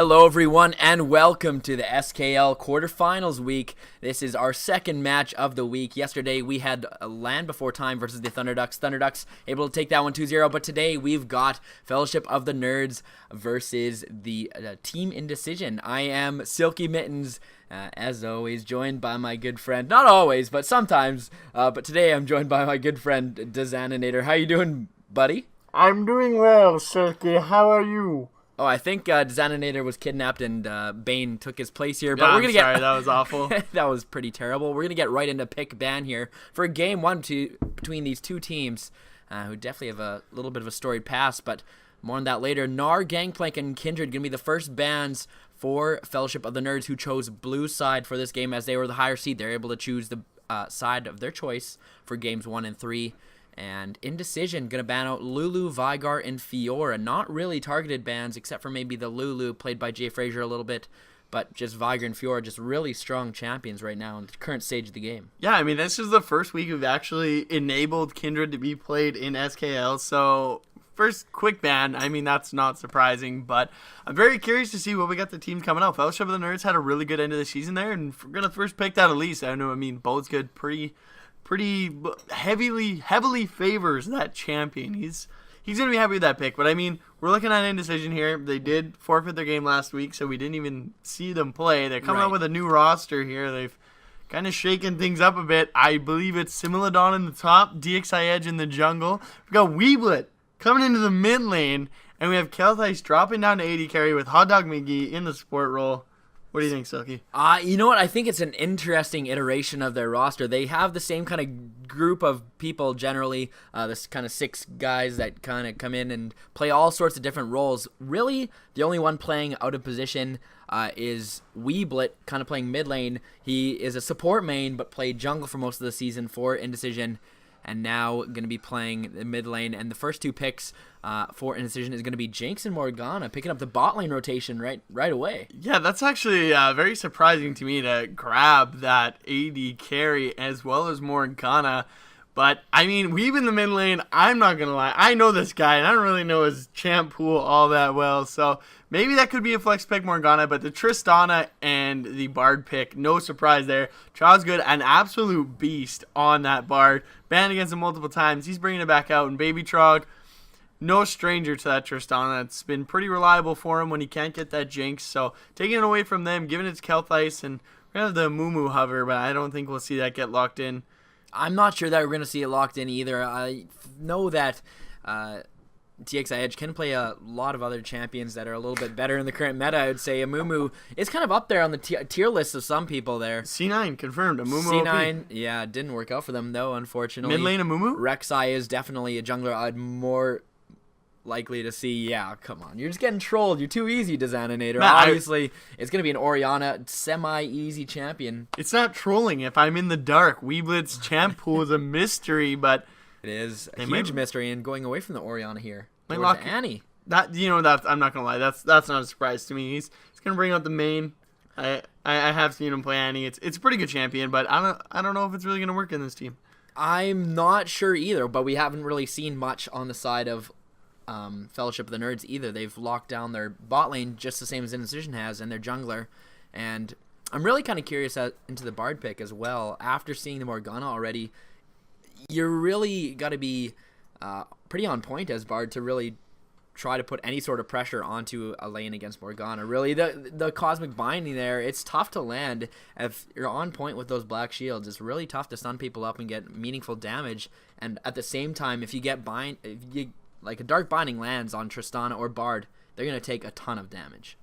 Hello everyone and welcome to the SKL quarterfinals week. This is our second match of the week. Yesterday we had Land Before Time versus the Thunderducks. Thunderducks able to take that one 2-0, but today we've got Fellowship of the Nerds versus the Team Indecision. I am Silky Mittens, as always, joined by my good friend, not always, but sometimes, but today I'm joined by my good friend, Dezaninator. How you doing, buddy? I'm doing well, Silky. How are you? Oh, I think Dezaninator was kidnapped and Bane took his place here. But Yeah, we're gonna sorry, that was awful. that was pretty terrible. We're gonna get right into pick ban here for game one between these two teams, who definitely have a little bit of a storied past. But more on that later. Gnar, Gangplank, and Kindred gonna be the first bans for Fellowship of the Nerds, who chose blue side for this game as they were the higher seed. They're able to choose the side of their choice for games 1 and 3. And Indecision going to ban out Lulu, Vigar, and Fiora. Not really targeted bans, except for maybe the Lulu, played by Jay Frazier a little bit. But just Vigar and Fiora, just really strong champions right now in the current stage of the game. Yeah, I mean, this is the first week we've actually enabled Kindred to be played in SKL. So, first quick ban. I mean, that's not surprising. But I'm very curious to see what we got the team coming out. Fellowship of the Nerds had a really good end of the season there. And we're going to first pick that Elise. I know, I mean, Bold's good. Pretty heavily favors that champion. He's gonna be happy with that pick. But I mean, we're looking at Indecision here. They did forfeit their game last week, so we didn't even see them play. They're coming out with a new roster here. They've kind of shaken things up a bit. I believe it's Similodon in the top, DXI Edge in the jungle. We've got Weeblet coming into the mid lane, and we have Kelthice dropping down to AD carry with Hot Dog McGee in the support role. What do you think, Silky? You know what? I think it's an interesting iteration of their roster. They have the same kind of group of people generally, this kind of 6 guys that kind of come in and play all sorts of different roles. Really, the only one playing out of position is Weeblet, kind of playing mid lane. He is a support main, but played jungle for most of the season for Indecision, and now going to be playing the mid lane. And the first 2 picks for Indecision is going to be Jinx and Morgana, picking up the bot lane rotation right away. Yeah, that's actually very surprising to me to grab that AD carry as well as Morgana. But, I mean, Weeb in the mid lane, I'm not going to lie. I know this guy, and I don't really know his champ pool all that well. So, maybe that could be a flex pick, Morgana. But the Tristana and the Bard pick, no surprise there. Child's good, an absolute beast on that Bard. Banned against him multiple times. He's bringing it back out. And Baby Trog, no stranger to that Tristana. It's been pretty reliable for him when he can't get that Jinx. So, taking it away from them, giving it to Kelthice, and we're going to have the Moo hover, but I don't think we'll see that get locked in. I'm not sure that we're going to see it locked in either. I know that DXI Edge can play a lot of other champions that are a little bit better in the current meta. I would say Amumu is kind of up there on the tier list of some people there. C9 confirmed. Amumu C9, yeah, it didn't work out for them though, unfortunately. Mid lane Amumu? Rek'Sai is definitely a jungler I'd more likely to see. Yeah, come on. You're just getting trolled. You're too easy, Dezaninator. Obviously, it's going to be an Orianna semi-easy champion. It's not trolling if I'm in the dark. Weeblet's champ pool is a mystery, but it is a huge mystery, and going away from the Orianna here. Might lock Annie. That I'm not gonna lie. That's not a surprise to me. He's gonna bring out the main. I have seen him play Annie. It's a pretty good champion, but I don't know if it's really gonna work in this team. I'm not sure either, but we haven't really seen much on the side of Fellowship of the Nerds either. They've locked down their bot lane just the same as Indecision has, and their jungler. And I'm really kind of curious into the Bard pick as well. After seeing the Morgana already, you're really got to be pretty on point as Bard to really try to put any sort of pressure onto a lane against Morgana. Really, the Cosmic Binding there, it's tough to land. If you're on point with those black shields, it's really tough to stun people up and get meaningful damage. And at the same time, if you get like a Dark Binding lands on Tristana or Bard, they're going to take a ton of damage.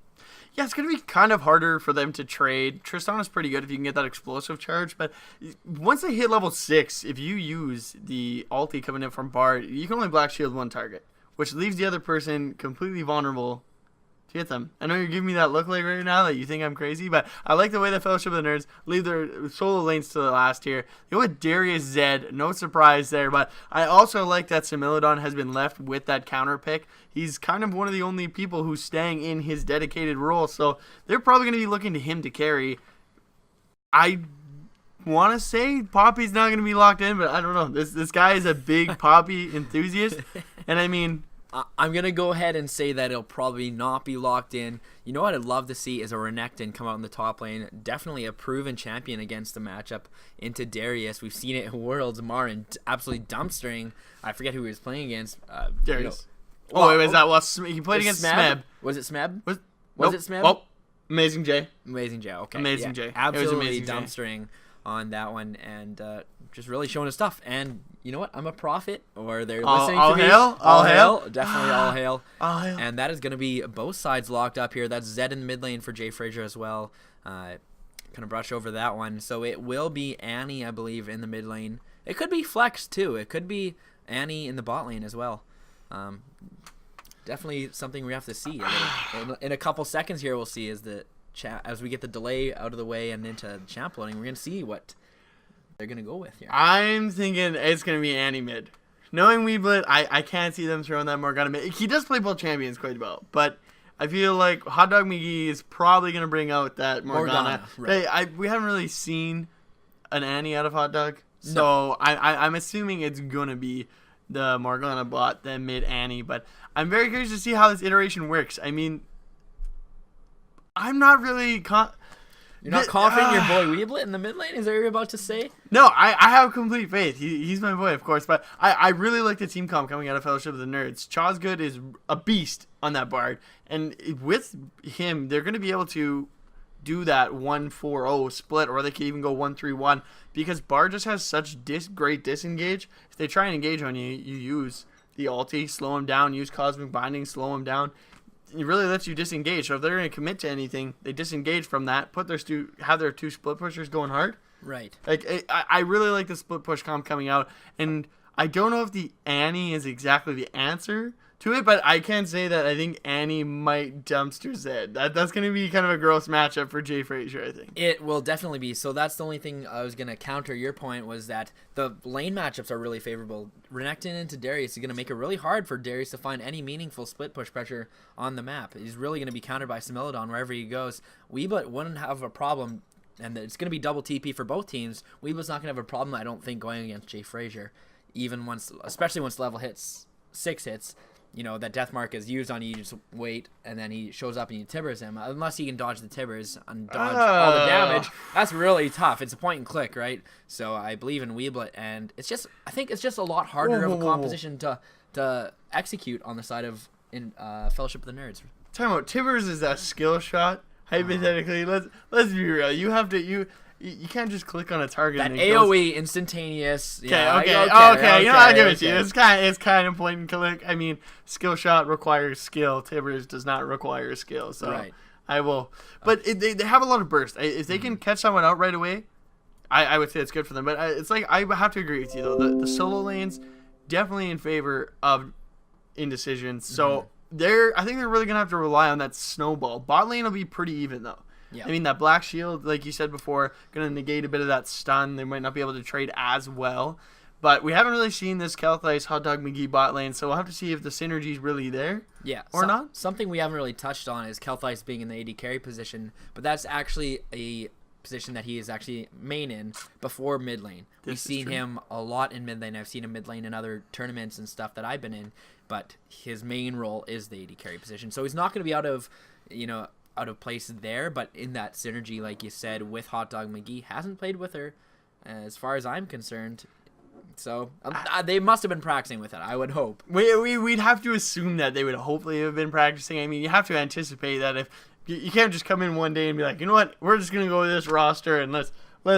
Yeah, it's going to be kind of harder for them to trade. Tristana's pretty good if you can get that explosive charge, but once they hit level 6, if you use the ulti coming in from Bard, you can only black shield 1 target, which leaves the other person completely vulnerable to hit them. I know you're giving me that look like right now that you think I'm crazy, but I like the way the Fellowship of the Nerds leave their solo lanes to the last here. They go with Darius Zed, no surprise there, but I also like that Similodon has been left with that counter pick. He's kind of one of the only people who's staying in his dedicated role, so they're probably going to be looking to him to carry. I want to say Poppy's not going to be locked in, but I don't know. This guy is a big Poppy enthusiast, and I mean, I'm going to go ahead and say that it'll probably not be locked in. You know what I'd love to see is a Renekton come out in the top lane. Definitely a proven champion against the matchup into Darius. We've seen it in Worlds. Marin absolutely dumpstering. I forget who he was playing against. Darius. He played against Smeb. Was it Smeb? Was it Smeb? Oh, Amazing J. Amazing J, okay. Amazing J. Absolutely Amazing dumpstering on that one, and just really showing his stuff. And you know what? I'm a prophet, or they're listening to me. All hail. Definitely all hail. All hail. And that is going to be both sides locked up here. That's Zed in the mid lane for Jay Frazier as well. Kind of brush over that one. So it will be Annie, I believe, in the mid lane. It could be Flex, too. It could be Annie in the bot lane as well. Definitely something we have to see. In a couple seconds here, we'll see as we get the delay out of the way and into champ loading, we're going to see what they're going to go with here. I'm thinking it's going to be Annie mid. Knowing Weeblit, I can't see them throwing that Morgana mid. He does play both champions quite well, but I feel like Hot Dog McGee is probably going to bring out that Morgana. Right. We haven't really seen an Annie out of Hot Dog, so I'm assuming it's going to be the Morgana bot, then mid Annie, but I'm very curious to see how this iteration works. I mean, I'm not really You're not confident in your boy Weeblit in the mid lane? Is that what you're about to say? No, I have complete faith. He's my boy, of course, but I really like the team comp coming out of Fellowship of the Nerds. Chosgood is a beast on that Bard, and with him, they're going to be able to do that 1-4-0 split, or they could even go 1-3-1, because Bard just has such great disengage. If they try and engage on you, you use the ulti, slow him down, use Cosmic Binding, slow him down. It really lets you disengage. So if they're going to commit to anything, they disengage from that, have their two split pushers going hard. Right. Like I really like the split push comp coming out, and I don't know if the Annie is exactly the answer to it, but I can say that I think Annie might dumpster Zed. That's going to be kind of a gross matchup for Jay Frazier, I think. It will definitely be. So that's the only thing I was going to counter your point, was that the lane matchups are really favorable. Renekton into Darius is going to make it really hard for Darius to find any meaningful split push pressure on the map. He's really going to be countered by Similodon wherever he goes. Weeblit wouldn't have a problem, and it's going to be double TP for both teams. Weeblit's not going to have a problem, I don't think, going against Jay Frazier, especially once level 6 hits. You know, that death mark is used on you, just wait, and then he shows up and you Tibbers him. Unless he can dodge the Tibbers and dodge all the damage. That's really tough. It's a point and click, right? So I believe in Weeblit, and I think it's just a lot harder of a composition to execute on the side of Fellowship of the Nerds. Time out. Tibbers is that skill shot. Hypothetically, let's be real. You have to you can't just click on a target. That and AOE instantaneous. Okay. You know, I'll give it to you. It's kind of point and click. I mean, skill shot requires skill. Tibbers does not require skill. So right. I will. But they have a lot of burst. If they can catch someone out right away, I would say it's good for them. But it's like, I have to agree with you though. The solo lanes definitely in favor of Indecision. So I think they're really gonna have to rely on that snowball. Bot lane will be pretty even though. Yeah. I mean, that Black Shield, like you said before, going to negate a bit of that stun. They might not be able to trade as well. But we haven't really seen this Kelthice Hot Dog McGee bot lane, so we'll have to see if the synergy is really there not. Something we haven't really touched on is Kelthice being in the AD carry position, but that's actually a position that he is actually main in before mid lane. We've seen him a lot in mid lane. I've seen him mid lane in other tournaments and stuff that I've been in, but his main role is the AD carry position. So he's not going to be out of place there, but in that synergy, like you said, with Hot Dog McGee, hasn't played with her as far as I'm concerned. So they must have been practicing with it, I would hope. We'd have to assume that they would hopefully have been practicing. I mean, you have to anticipate that if you can't just come in one day and be like, you know what, we're just going to go with this roster and let's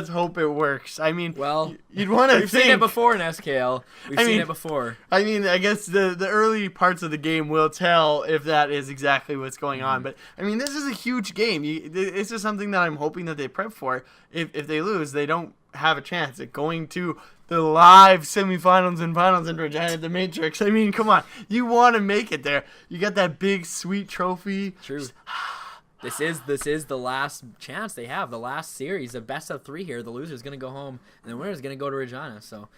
hope it works. I mean, well, you'd want to We've seen it before in SKL. We've seen it before. I mean, I guess the early parts of the game will tell if that is exactly what's going on. But, I mean, this is a huge game. This is something that I'm hoping that they prep for. If they lose, they don't have a chance at going to the live semifinals and finals in Regina at the Matrix. I mean, come on. You want to make it there. You got that big, sweet trophy. True. This is the last chance they have, the last series, the best of 3 here. The loser's going to go home, and the winner's going to go to Regina. So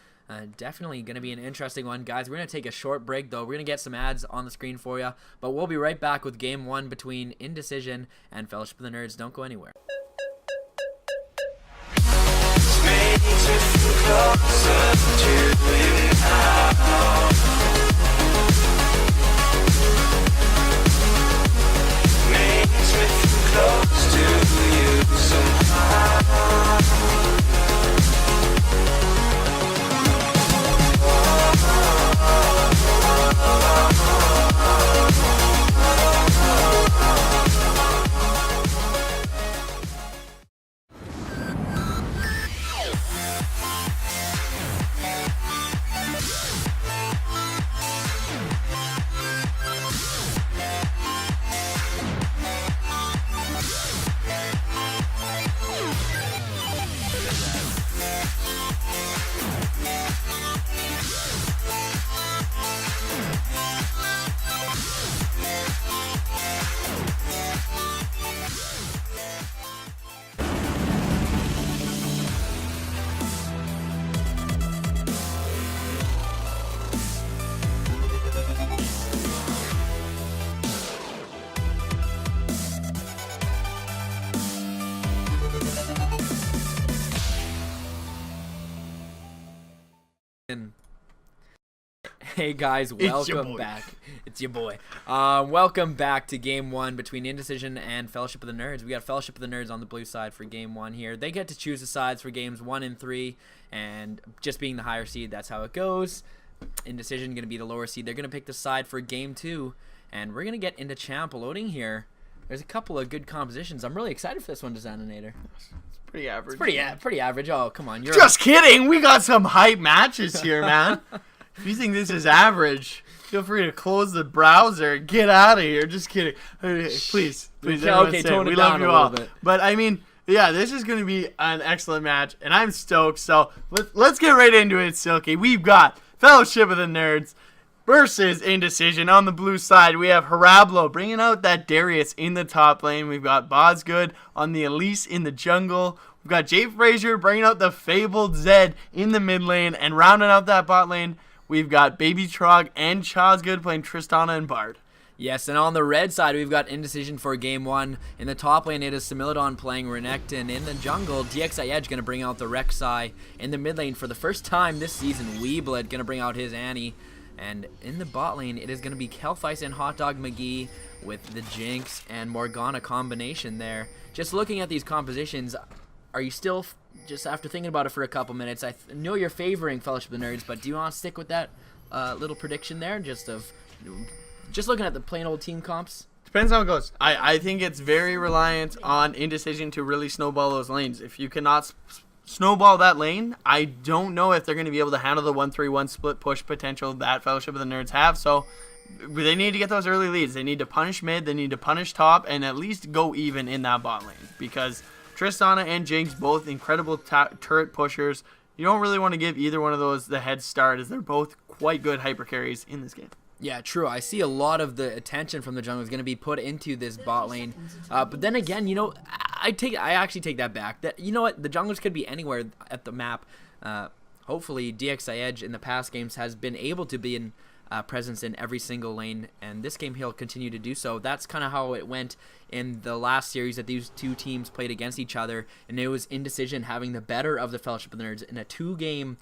definitely going to be an interesting one. Guys, we're going to take a short break, though. We're going to get some ads on the screen for you, but we'll be right back with Game 1 between Indecision and Fellowship of the Nerds. Don't go anywhere. Closer to you now. Hey guys, welcome back. It's your boy. Welcome back to Game 1 between Indecision and Fellowship of the Nerds. We got Fellowship of the Nerds on the blue side for Game 1 here. They get to choose the sides for Games 1 and 3, and just being the higher seed, that's how it goes. Indecision going to be the lower seed. They're going to pick the side for Game 2, and we're going to get into champ loading here. There's a couple of good compositions. I'm really excited for this one, Designator. Pretty average. Pretty average. Oh, come on. You're just kidding. We got some hype matches here, man. If you think this is average, feel free to close the browser and get out of here. Just kidding. Please. Okay, tone it down a little bit. But, I mean, yeah, this is going to be an excellent match, and I'm stoked. So, let's get right into it, Silky. We've got Fellowship of the Nerds versus Indecision. On the blue side, we have Harablo bringing out that Darius in the top lane. We've got Bosgood on the Elise in the jungle. We've got Jay Frazier bringing out the fabled Zed in the mid lane. And rounding out that bot lane, we've got Baby Trog and Chazgood playing Tristana and Bard. Yes, and on the red side, we've got Indecision for Game 1. In the top lane, it is Similodon playing Renekton. In the jungle, DXI Edge going to bring out the Rek'Sai. In the mid lane, for the first time this season, Weeblet going to bring out his Annie. And in the bot lane, it is going to be Kelthice and Hot Dog McGee with the Jinx and Morgana combination there. Just looking at these compositions, are you still, just after thinking about it for a couple minutes, I know you're favoring Fellowship of the Nerds, but do you want to stick with that little prediction there, just looking at the plain old team comps? Depends how it goes. I think it's very reliant on Indecision to really snowball those lanes. If you cannot snowball that lane, I don't know if they're going to be able to handle the 1-3-1 split push potential that Fellowship of the Nerds have. So they need to get those early leads. They need to punish mid, they need to punish top, and at least go even in that bot lane. Because Tristana and Jinx, both incredible turret pushers. You don't really want to give either one of those the head start, as they're both quite good hyper carries in this game. Yeah, true. I see a lot of the attention from the jungle is going to be put into this bot lane. But then again, I actually take that back. That, you know what? The junglers could be anywhere at the map. Hopefully, DXI Edge in the past games has been able to be in presence in every single lane, and this game he'll continue to do so. That's kind of how it went in the last series that these two teams played against each other, and it was Indecision having the better of the Fellowship of the Nerds in a 2-game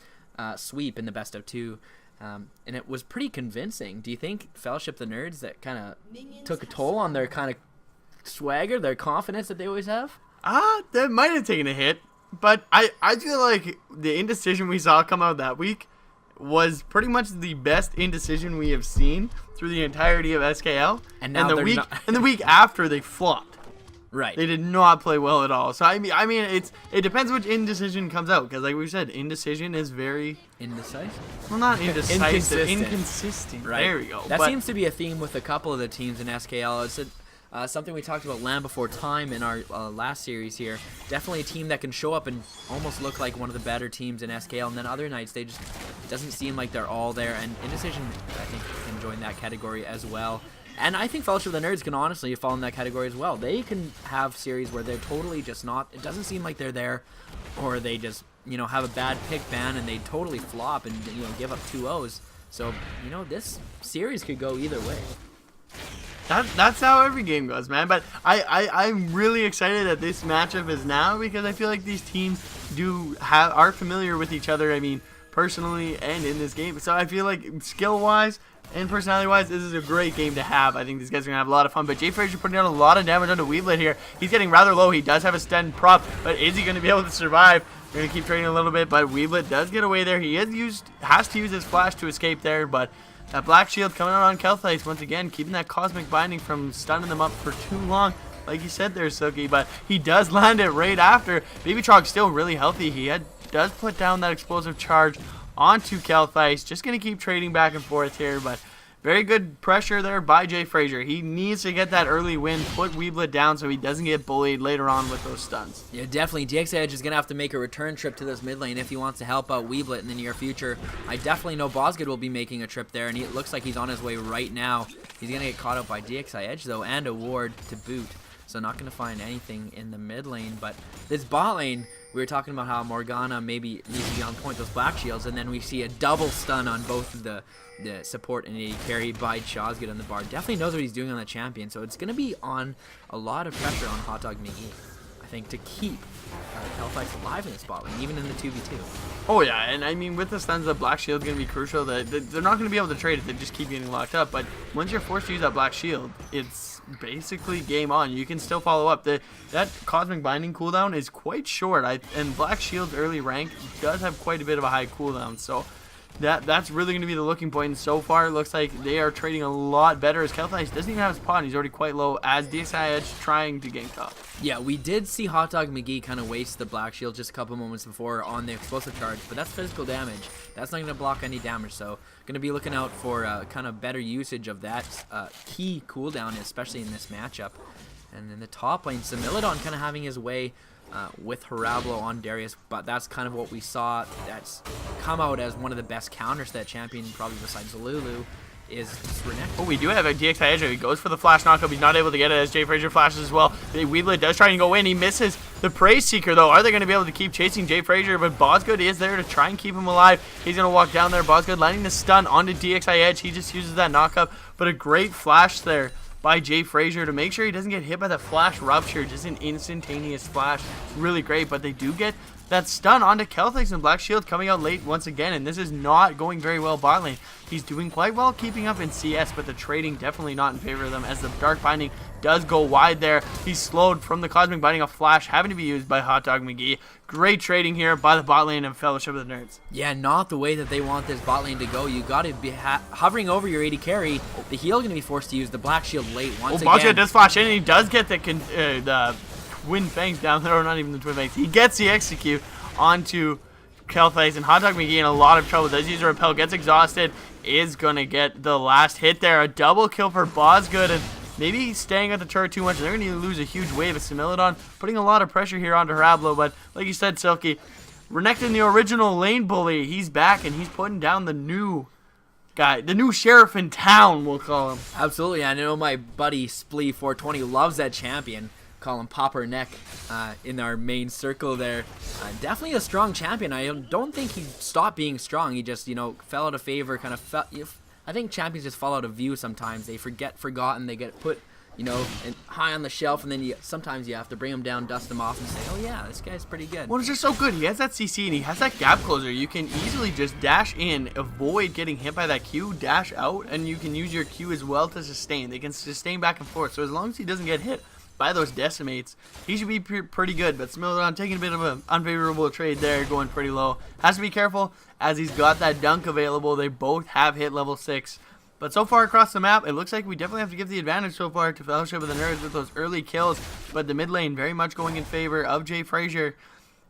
sweep in the best of 2. And it was pretty convincing. Do you think Fellowship of the Nerds that kind of took a toll on their kind of swagger, their confidence that they always have? That might have taken a hit, but I feel like the Indecision we saw come out that week was pretty much the best Indecision we have seen through the entirety of SKL. And the week after, they flopped. Right. They did not play well at all. So I mean, it depends which Indecision comes out, because like we said, Indecision is very indecisive. Well, not indecisive, inconsistent. Right. There we go. That seems to be a theme with a couple of the teams in SKL. It's something we talked about Land Before Time in our last series here. Definitely a team that can show up and almost look like one of the better teams in SKL, and then other nights they just doesn't seem like they're all there. And Indecision, I think, can join that category as well. And I think Fellowship of the Nerds can honestly fall in that category as well. They can have series where they're totally just not, it doesn't seem like they're there, or they just, have a bad pick ban and they totally flop and, give up 2-0s. So, this series could go either way. That's how every game goes, man. But I'm really excited that this matchup is now, because I feel like these teams are familiar with each other, I mean, personally and in this game. So I feel like skill-wise and personality-wise, this is a great game to have. I think these guys are going to have a lot of fun. But Jay Frazier putting down a lot of damage onto Weeblet here. He's getting rather low. He does have a stun prop, but is he going to be able to survive? We're going to keep trading a little bit, but Weeblet does get away there. He has to use his flash to escape there, but that black shield coming out on Kelthice once again, keeping that cosmic binding from stunning them up for too long. Like you said there, Silky, but he does land it right after. Baby Trog's still really healthy. He does put down that explosive charge onto Kelthice. Just going to keep trading back and forth here, but very good pressure there by Jay Frazier. He needs to get that early win, put Weeblet down so he doesn't get bullied later on with those stuns. Yeah, definitely. DX Edge is going to have to make a return trip to this mid lane if he wants to help out Weeblet in the near future. I definitely know Bosgood will be making a trip there, and it looks like he's on his way right now. He's going to get caught up by DXI Edge, though, and a ward to boot. So not going to find anything in the mid lane. But this bot lane, we were talking about how Morgana maybe needs to be on point, those black shields, and then we see a double stun on both of the support and AD carry by Chazgood on the bar. Definitely knows what he's doing on the champion, so it's going to be on a lot of pressure on Hot Dog McGee. I think, to keep Hellfights alive in this bot lane, even in the 2v2. Oh yeah, and I mean with the stuns, the Black Shield's going to be crucial. They're not going to be able to trade if they just keep getting locked up, but once you're forced to use that Black Shield, it's basically game on. You can still follow up. That Cosmic Binding cooldown is quite short, and Black Shield's early rank does have quite a bit of a high cooldown, so that's really going to be the looking point. And so far, it looks like they are trading a lot better, as Kelthais doesn't even have his pot, and he's already quite low, as DXI Edge trying to gank top. Yeah, we did see Hot Dog McGee kind of waste the Black Shield just a couple moments before on the explosive charge, but that's physical damage. That's not going to block any damage, so going to be looking out for kind of better usage of that key cooldown, especially in this matchup. And in the top lane, Similidon kind of having his way with Harablo on Darius, but that's kind of what we saw. That's come out as one of the best counters to that champion, probably besides Lulu, is Renekton. Oh, we do have a DXI Edge. He goes for the flash knockup. He's not able to get it as Jay Frazier flashes as well. Weeblet does try and go in. He misses the Praise Seeker, though. Are they going to be able to keep chasing Jay Frazier? But Bosgood is there to try and keep him alive. He's going to walk down there. Bosgood landing the stun onto DXI Edge. He just uses that knockup, but a great flash there by Jay Frazier to make sure he doesn't get hit by the flash rupture. Just an instantaneous flash. Really great, but they do get that stun onto Kelthix, and Black Shield coming out late once again, and this is not going very well bot lane. He's doing quite well keeping up in CS, but the trading definitely not in favor of them, as the Dark Binding does go wide there. He's slowed from the Cosmic Binding, a flash having to be used by Hot Dog McGee. Great trading here by the bot lane and Fellowship of the Nerds. Yeah, not the way that they want this bot lane to go. You got to be hovering over your AD carry. The heal going to be forced to use the Black Shield late once again. Bosgood does flash in, and he does get the Twin Fangs down there, or not even the Twin Fangs. He gets the execute onto Kelthais, and Hot Dog McGee in a lot of trouble. Does use a repel, gets exhausted, is going to get the last hit there. A double kill for Bosgood, and maybe staying at the turret too much. They're going to lose a huge wave of Similidon, putting a lot of pressure here onto Harablo, but like you said, Silky, Renekton, the original lane bully, he's back, and he's putting down the new guy, the new sheriff in town, we'll call him. Absolutely. I know my buddy Splee420 loves that champion. Call him Popper Neck in our main circle there. Definitely a strong champion. I don't think he stopped being strong. He just, fell out of favor, kind of I think champions just fall out of view sometimes. They forgotten, they get put, high on the shelf, and then sometimes you have to bring them down, dust them off, and say, oh yeah, this guy's pretty good. Well, it's just so good. He has that CC, and he has that gap closer. You can easily just dash in, avoid getting hit by that Q, dash out, and you can use your Q as well to sustain. They can sustain back and forth, so as long as he doesn't get hit by those decimates, he should be pretty good. But Similidon taking a bit of an unfavorable trade there, going pretty low. Has to be careful, as he's got that dunk available. They both have hit level 6. But so far across the map, it looks like we definitely have to give the advantage so far to Fellowship of the Nerds with those early kills. But the mid lane very much going in favor of Jay Frazier.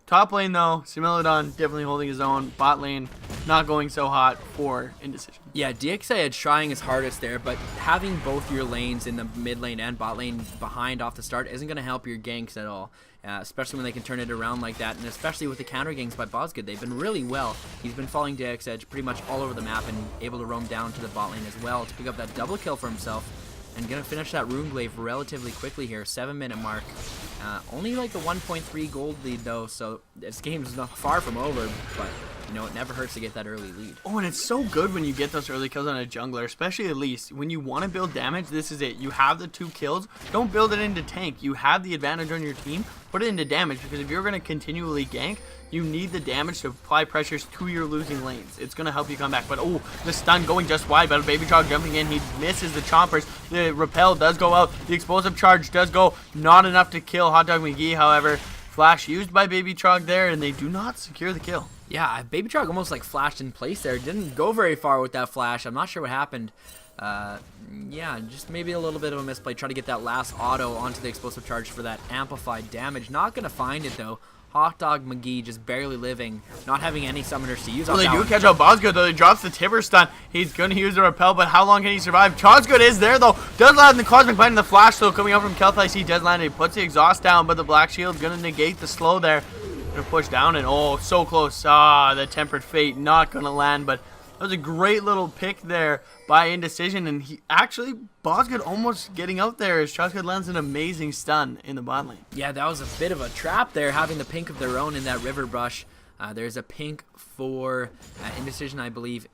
Top lane, though, Similidon definitely holding his own. Bot lane not going so hot for Indecision. Yeah, DXI Edge trying his hardest there, but having both your lanes in the mid lane and bot lane behind off the start isn't going to help your ganks at all, especially when they can turn it around like that, and especially with the counter ganks by Bosgood. They've been really well. He's been following DXI Edge pretty much all over the map and able to roam down to the bot lane as well to pick up that double kill for himself. And going to finish that rune glaive relatively quickly here, 7-minute mark. Only like a 1.3 gold lead though, so this game's not far from over, but it never hurts to get that early lead. Oh, and it's so good when you get those early kills on a jungler, especially at least when you want to build damage. This is it. You have the 2 kills. Don't build it into tank. You have the advantage on your team. Put it into damage, because if you're going to continually gank, you need the damage to apply pressures to your losing lanes. It's going to help you come back. But, oh, the stun going just wide, but Baby Trog jumping in. He misses the chompers. The repel does go out. The explosive charge does go. Not enough to kill Hot Dog McGee, however. Flash used by Baby Trog there, and they do not secure the kill. Yeah, Baby Trog almost like flashed in place there. Didn't go very far with that flash. I'm not sure what happened. Yeah, just maybe a little bit of a misplay. Try to get that last auto onto the explosive charge for that amplified damage. Not going to find it, though. Hot Dog McGee just barely living, not having any summoners to use. Well, they do catch out Bosgood, though. He drops the Tibber stun. He's going to use the repel, but how long can he survive? Bosgood is there, though. Does land the Cosmic Bite and the flash, though, coming out from Kelthais. He does land it. He puts the exhaust down, but the Black Shield's going to negate the slow there. Going to push down, and oh, so close. The Tempered Fate not going to land, but that was a great little pick there by Indecision, and he actually, Bosgood almost getting out there as Bosgood lands an amazing stun in the bot lane. Yeah, that was a bit of a trap there, having the pink of their own in that river brush. There's a pink for Indecision, I believe,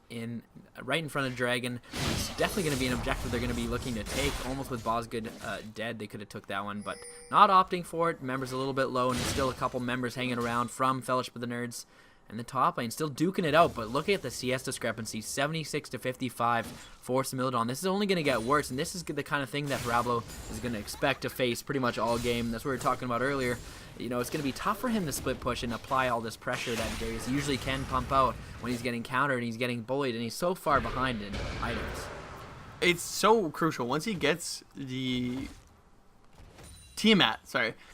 right in front of Dragon. It's definitely going to be an objective they're going to be looking to take. Almost with Bosgood dead, they could have took that one, but not opting for it. Members a little bit low, and still a couple members hanging around from Fellowship of the Nerds. And the top lane still duking it out, but look at the CS discrepancy, 76 to 55 for Similodon. This is only going to get worse, and this is the kind of thing that Parablo is going to expect to face pretty much all game. That's what we were talking about earlier. You know, it's going to be tough for him to split push and apply all this pressure that Darius usually can pump out when he's getting countered and he's getting bullied, and he's so far behind in items. It's so crucial. Once he gets the T-Mat,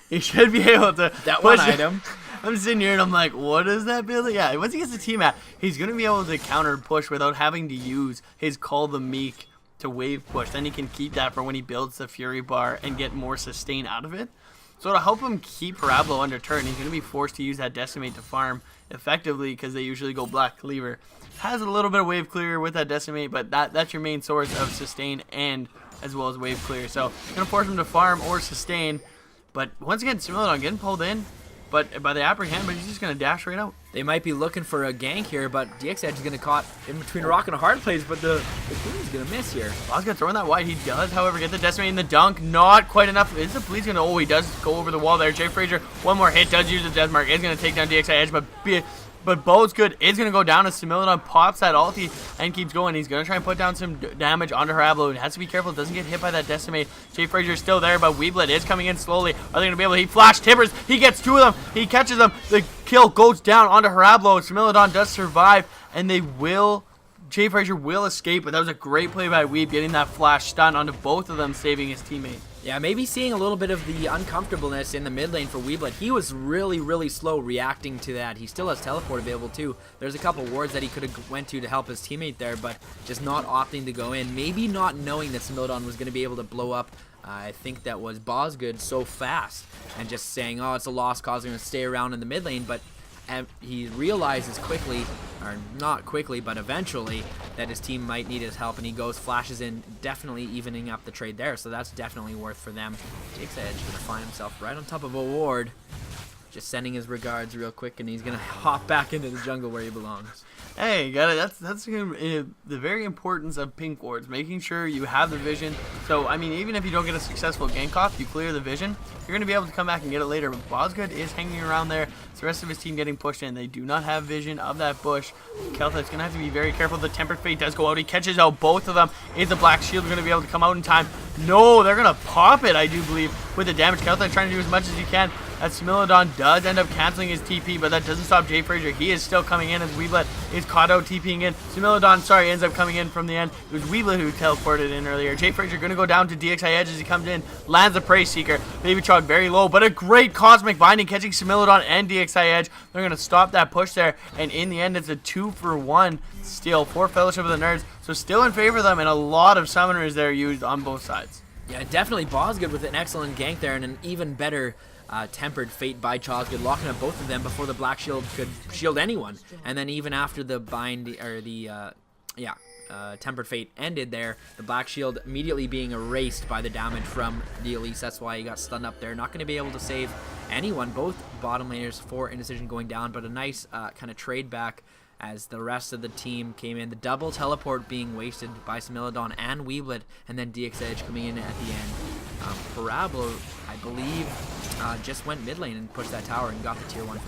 he should be able to that one item. I'm sitting here and I'm like, what is that building? Yeah, once he gets the T-Mat, he's going to be able to counter push without having to use his Call the Meek to wave push. Then he can keep that for when he builds the Fury Bar and get more sustain out of it. So to help him keep Parablo under turn, he's going to be forced to use that Decimate to farm effectively because they usually go Black Cleaver. Has a little bit of wave clear with that Decimate, but that's your main source of sustain and as well as wave clear. So going to force him to farm or sustain. But once again, Similodon getting pulled in. But by the apprehend, but he's just going to dash right out. They might be looking for a gank here, but DX Edge is going to caught in between a rock and a hard place, but the Queen's going to miss here. Bosgood throwing that wide. He does, however, get the Decimate in the dunk. Not quite enough. Is the police going to... Oh, he does go over the wall there. Jay Frazier, one more hit, does use the Death Mark. Is going to take down DX Edge, but Bosgood is going to go down as Similodon pops that ulti and keeps going. He's going to try and put down some damage onto Parablo. He has to be careful. Doesn't get hit by that Decimate. Jay Frazier is still there, but Weeblet is coming in slowly. Are they going to be able to... He flash Tibbers. He gets two of them. He catches them. The kill goes down onto Parablo. Similodon does survive, and they will... Jay Frazier will escape, but that was a great play by Weeb, getting that flash stun onto both of them, saving his teammate. Yeah, maybe seeing a little bit of the uncomfortableness in the mid lane for Weeblet. He was really slow reacting to that. He still has teleport available too. There's a couple wards that he could have went to help his teammate there, but just not opting to go in. Maybe not knowing that Similodon was going to be able to blow up. I think that was Bosgood so fast and just saying, oh, it's a lost cause, I'm going to stay around in the mid lane, but he realizes quickly, or not quickly, but eventually, that his team might need his help, and he goes, flashes in, definitely evening up the trade there, so that's definitely worth for them. Takes Edge, gonna find himself right on top of a ward, just sending his regards real quick, and he's gonna hop back into the jungle where he belongs. Hey, you got it. That's the very importance of pink wards, making sure you have the vision. So, I mean, even if you don't get a successful gank off, you clear the vision, you're going to be able to come back and get it later. But Bosgood is hanging around there. It's the rest of his team getting pushed in. They do not have vision of that bush. Kelth's going to have to be very careful. The Tempered Fate does go out. He catches out both of them. Is the Black Shield going to be able to come out in time? No, they're going to pop it, I do believe, with the damage. Kelth's trying to do as much as he can. As Similodon does end up canceling his TP, but that doesn't stop Jay Frazier. He is still coming in as Weeblet is caught out TPing in. Similodon, ends up coming in from the end. It was Weeblet who teleported in earlier. Jay Frazier going to go down to DXI Edge as he comes in, lands the Prey Seeker. Baby Chog very low, but a great Cosmic Binding catching Similodon and DXI Edge. They're going to stop that push there, and in the end, it's a 2-for-1 steal for Fellowship of the Nerds. So still in favor of them, and a lot of summoners there used on both sides. Yeah, definitely Bosgood with an excellent gank there, and an even better Tempered Fate by Chosgood, locking up both of them before the Black Shield could shield anyone. And then even after the Tempered Fate ended there, the Black Shield immediately being erased by the damage from the Elise. That's why he got stunned up there. Not going to be able to save anyone. Both bottom laners for Indecision going down, but a nice kind of trade back as the rest of the team came in. The double teleport being wasted by Similodon and Weeblet, and then DX Edge coming in at the end. Parablo, I believe, just went mid lane and pushed that tower and got the tier 1.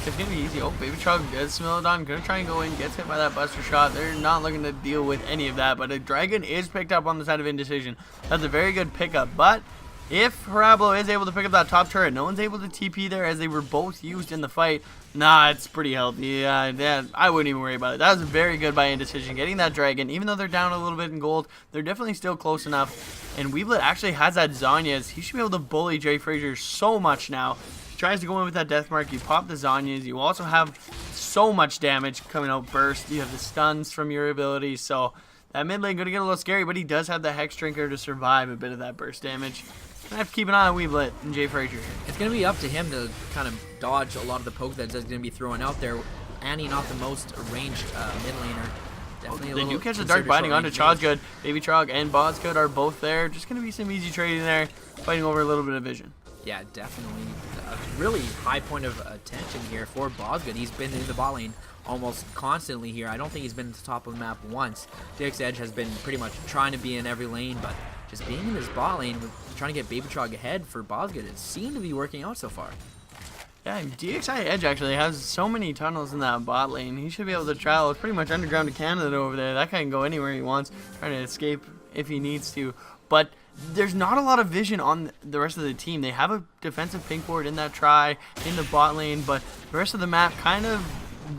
It's going to be easy. Oh, Baby Chug gets Similodon. Going to try and go in. Gets hit by that Buster Shot. They're not looking to deal with any of that, but a Dragon is picked up on the side of Indecision. That's a very good pickup, but if Parablo is able to pick up that top turret, no one's able to TP there as they were both used in the fight. Nah, it's pretty healthy. Yeah, I wouldn't even worry about it. That was very good by Indecision. Getting that Dragon, even though they're down a little bit in gold, they're definitely still close enough. And Weeblet actually has that Zhonya's. He should be able to bully Jay Frazier so much now. He tries to go in with that Death Mark. You pop the Zhonya's. You also have so much damage coming out burst. You have the stuns from your abilities. So that mid lane going to get a little scary, but he does have the Hex Drinker to survive a bit of that burst damage. I have to keep an eye on Weeblet and Jay Frazier. It's going to be up to him to kind of dodge a lot of the poke that's going to be thrown out there. Annie not the most ranged mid laner. Definitely they do catch the Dark Binding onto Chosgood. Baby Chog and Bosgood are both there. Just going to be some easy trading there, fighting over a little bit of vision. Yeah, definitely. a really high point of attention here for Bosgood. He's been in the bot lane almost constantly here. I don't think he's been at the top of the map once. DX Edge has been pretty much trying to be in every lane, but just being in this bot lane, trying to get Baby Trog ahead for Bosgood, it seemed to be working out so far. Yeah, DXI Edge actually has so many tunnels in that bot lane. He should be able to travel. It's pretty much underground to Canada over there. That guy can go anywhere he wants, trying to escape if he needs to. But there's not a lot of vision on the rest of the team. They have a defensive pink ward in that try, in the bot lane, but the rest of the map kind of...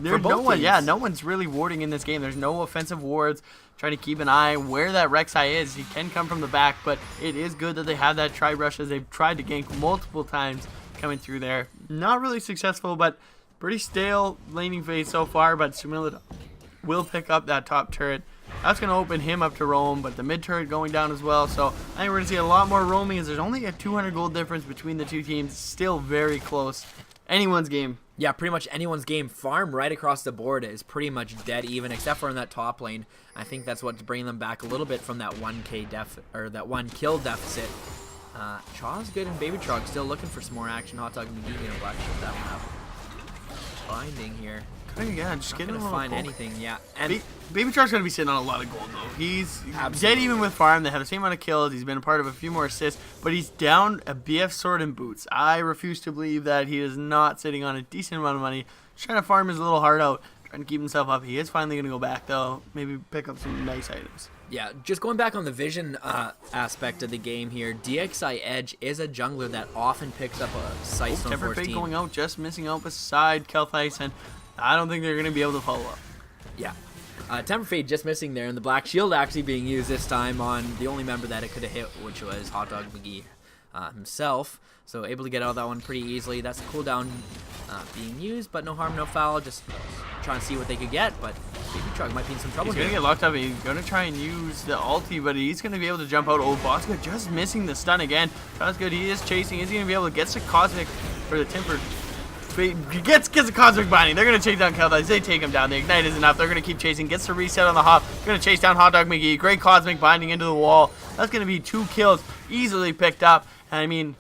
There's no one, no one's really warding in this game. There's no offensive wards. Trying to keep an eye where that Rek'Sai is. He can come from the back, but it is good that they have that try rush as they've tried to gank multiple times coming through there. Not really successful, but pretty stale laning phase so far, but Sumilid will pick up that top turret. That's going to open him up to roam, but the mid turret going down as well, so I think we're going to see a lot more roaming as there's only a 200 gold difference between the two teams. Still very close. Anyone's game. Yeah, pretty much anyone's game. Farm right across the board is pretty much dead even, except for in that top lane. I think that's what's bringing them back a little bit from that 1k that 1 kill deficit. Chaw's good and Baby Trog still looking for some more action. Hot Dog McGee gonna black ship that one up. Finding here. Yeah, just not getting gonna find anything. Yeah, and Baby Trog's gonna be sitting on a lot of gold though. He's absolutely dead even with farm. They have the same amount of kills. He's been a part of a few more assists, but he's down a BF sword and boots. I refuse to believe that he is not sitting on a decent amount of money. Just trying to farm his little heart out, trying to keep himself up. He is finally gonna go back though. Maybe pick up some nice items. Yeah, just going back on the vision aspect of the game here, DXI Edge is a jungler that often picks up a Sight Stone Temper Force Fate team. going out, just missing out beside Kelthais, and I don't think they're going to be able to follow up. Yeah. Temper Fate just missing there, and the Black Shield actually being used this time on the only member that it could have hit, which was Hot Dog McGee himself. So able to get out of that one pretty easily. That's a cooldown being used, but no harm, no foul. Just trying to see what they could get, but Baby Trog might be in some trouble. He's going to here. get locked up. He's going to try and use the ulti, but he's going to be able to jump out. Oh, Bosco just missing the stun again. That's good. He is chasing. Is he going to be able to get the Cosmic for the Temper? He gets a Cosmic Binding. They're going to chase down Kelthais. They take him down. The Ignite is enough. They're going to keep chasing. Gets the reset on the hop. Going to chase down Hot Dog McGee. Great Cosmic Binding into the wall. That's going to be 2 kills easily picked up. And I mean,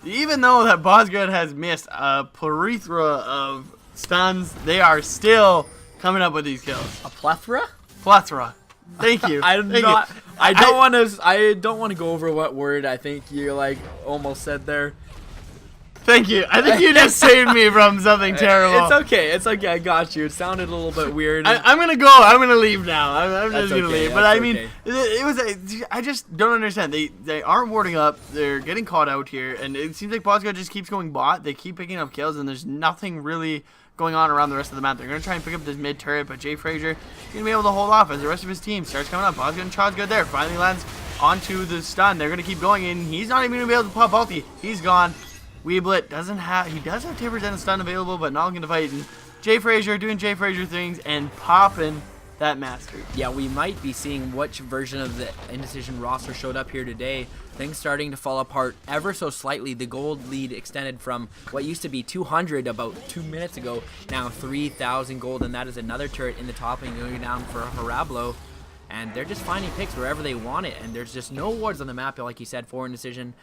even though that Bosgood has missed a plethora of stuns, they are still coming up with these kills. A plethora? Plethora. Thank you. I don't want to go over what word I think you like almost said there. Thank you. I think you just saved me from something terrible. It's okay. It's okay. I got you. It sounded a little bit weird. I'm gonna go. I'm gonna leave now. I'm just gonna leave. But I mean, okay. it was. I just don't understand. They aren't warding up. They're getting caught out here, and it seems like Bosco just keeps going bot. They keep picking up kills, and there's nothing really going on around the rest of the map. They're gonna try and pick up this mid turret, but Jay Frazier is gonna be able to hold off as the rest of his team starts coming up. Bosco and Chaw's good there. Finally lands onto the stun. They're gonna keep going, and he's not even gonna be able to pop ulti. He's gone. Weeblet does have Timbers and a stun available, but not going to fight. And Jay Frazier doing Jay Frazier things and popping that master. Yeah, we might be seeing which version of the Indecision roster showed up here today. Things starting to fall apart ever so slightly. The gold lead extended from what used to be 200 about 2 minutes ago, now 3,000 gold, and that is another turret in the top and going down for Harablo. And they're just finding picks wherever they want it, and there's just no wards on the map, like you said, for Indecision.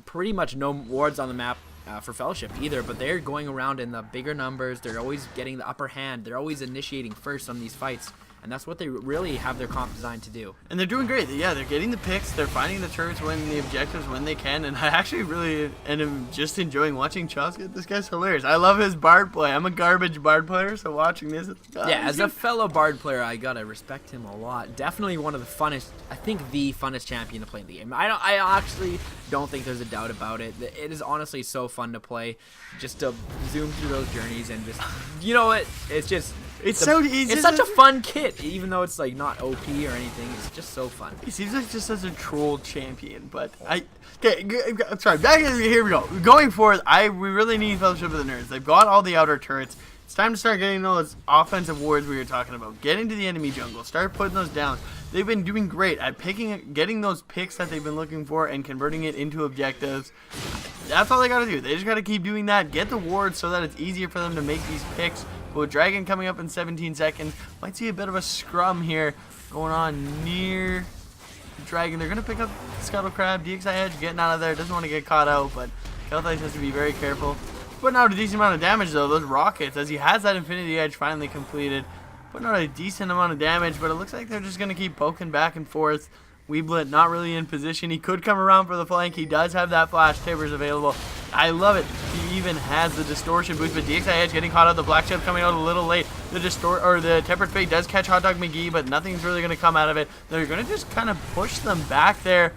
Pretty much no wards on the map for Fellowship either, but they're going around in the bigger numbers. They're always getting the upper hand. They're always initiating first on these fights, and that's what they really have their comp designed to do. And they're doing great. Yeah, they're getting the picks. They're finding the turrets when the objectives when they can, and I actually really am just enjoying watching Charles get. This guy's hilarious. I love his Bard play. I'm a garbage Bard player, so watching this, as a fellow Bard player, I gotta respect him a lot. Definitely one of the funnest, I think the funnest champion to play in the game. I actually don't think there's a doubt about it. It is honestly so fun to play, just to zoom through those journeys and just, you know what, it's just... It's such a fun kit, even though it's like not OP or anything. It's just so fun. He seems like just as a troll champion, but I'm sorry. Here we go. Going forward, we really need Fellowship of the Nerds. They've got all the outer turrets. It's time to start getting those offensive wards we were talking about. Get into the enemy jungle. Start putting those down. They've been doing great at getting those picks that they've been looking for and converting it into objectives. That's all they got to do. They just got to keep doing that. Get the wards so that it's easier for them to make these picks. But with Dragon coming up in 17 seconds, might see a bit of a scrum here going on near Dragon. They're going to pick up Scuttle Crab. DXI Edge getting out of there. Doesn't want to get caught out, but Kelthais has to be very careful. putting out a decent amount of damage, though. Those rockets, as he has that Infinity Edge finally completed, putting out a decent amount of damage, but it looks like they're just going to keep poking back and forth. Weeblet not really in position. He could come around for the flank. He does have that flash. Tibbers available. I love it. He even has the distortion boost, but DXI Edge getting caught out. The Black Shield coming out a little late. The Tempered Fate does catch Hot Dog McGee, but nothing's really going to come out of it. They're going to just kind of push them back there.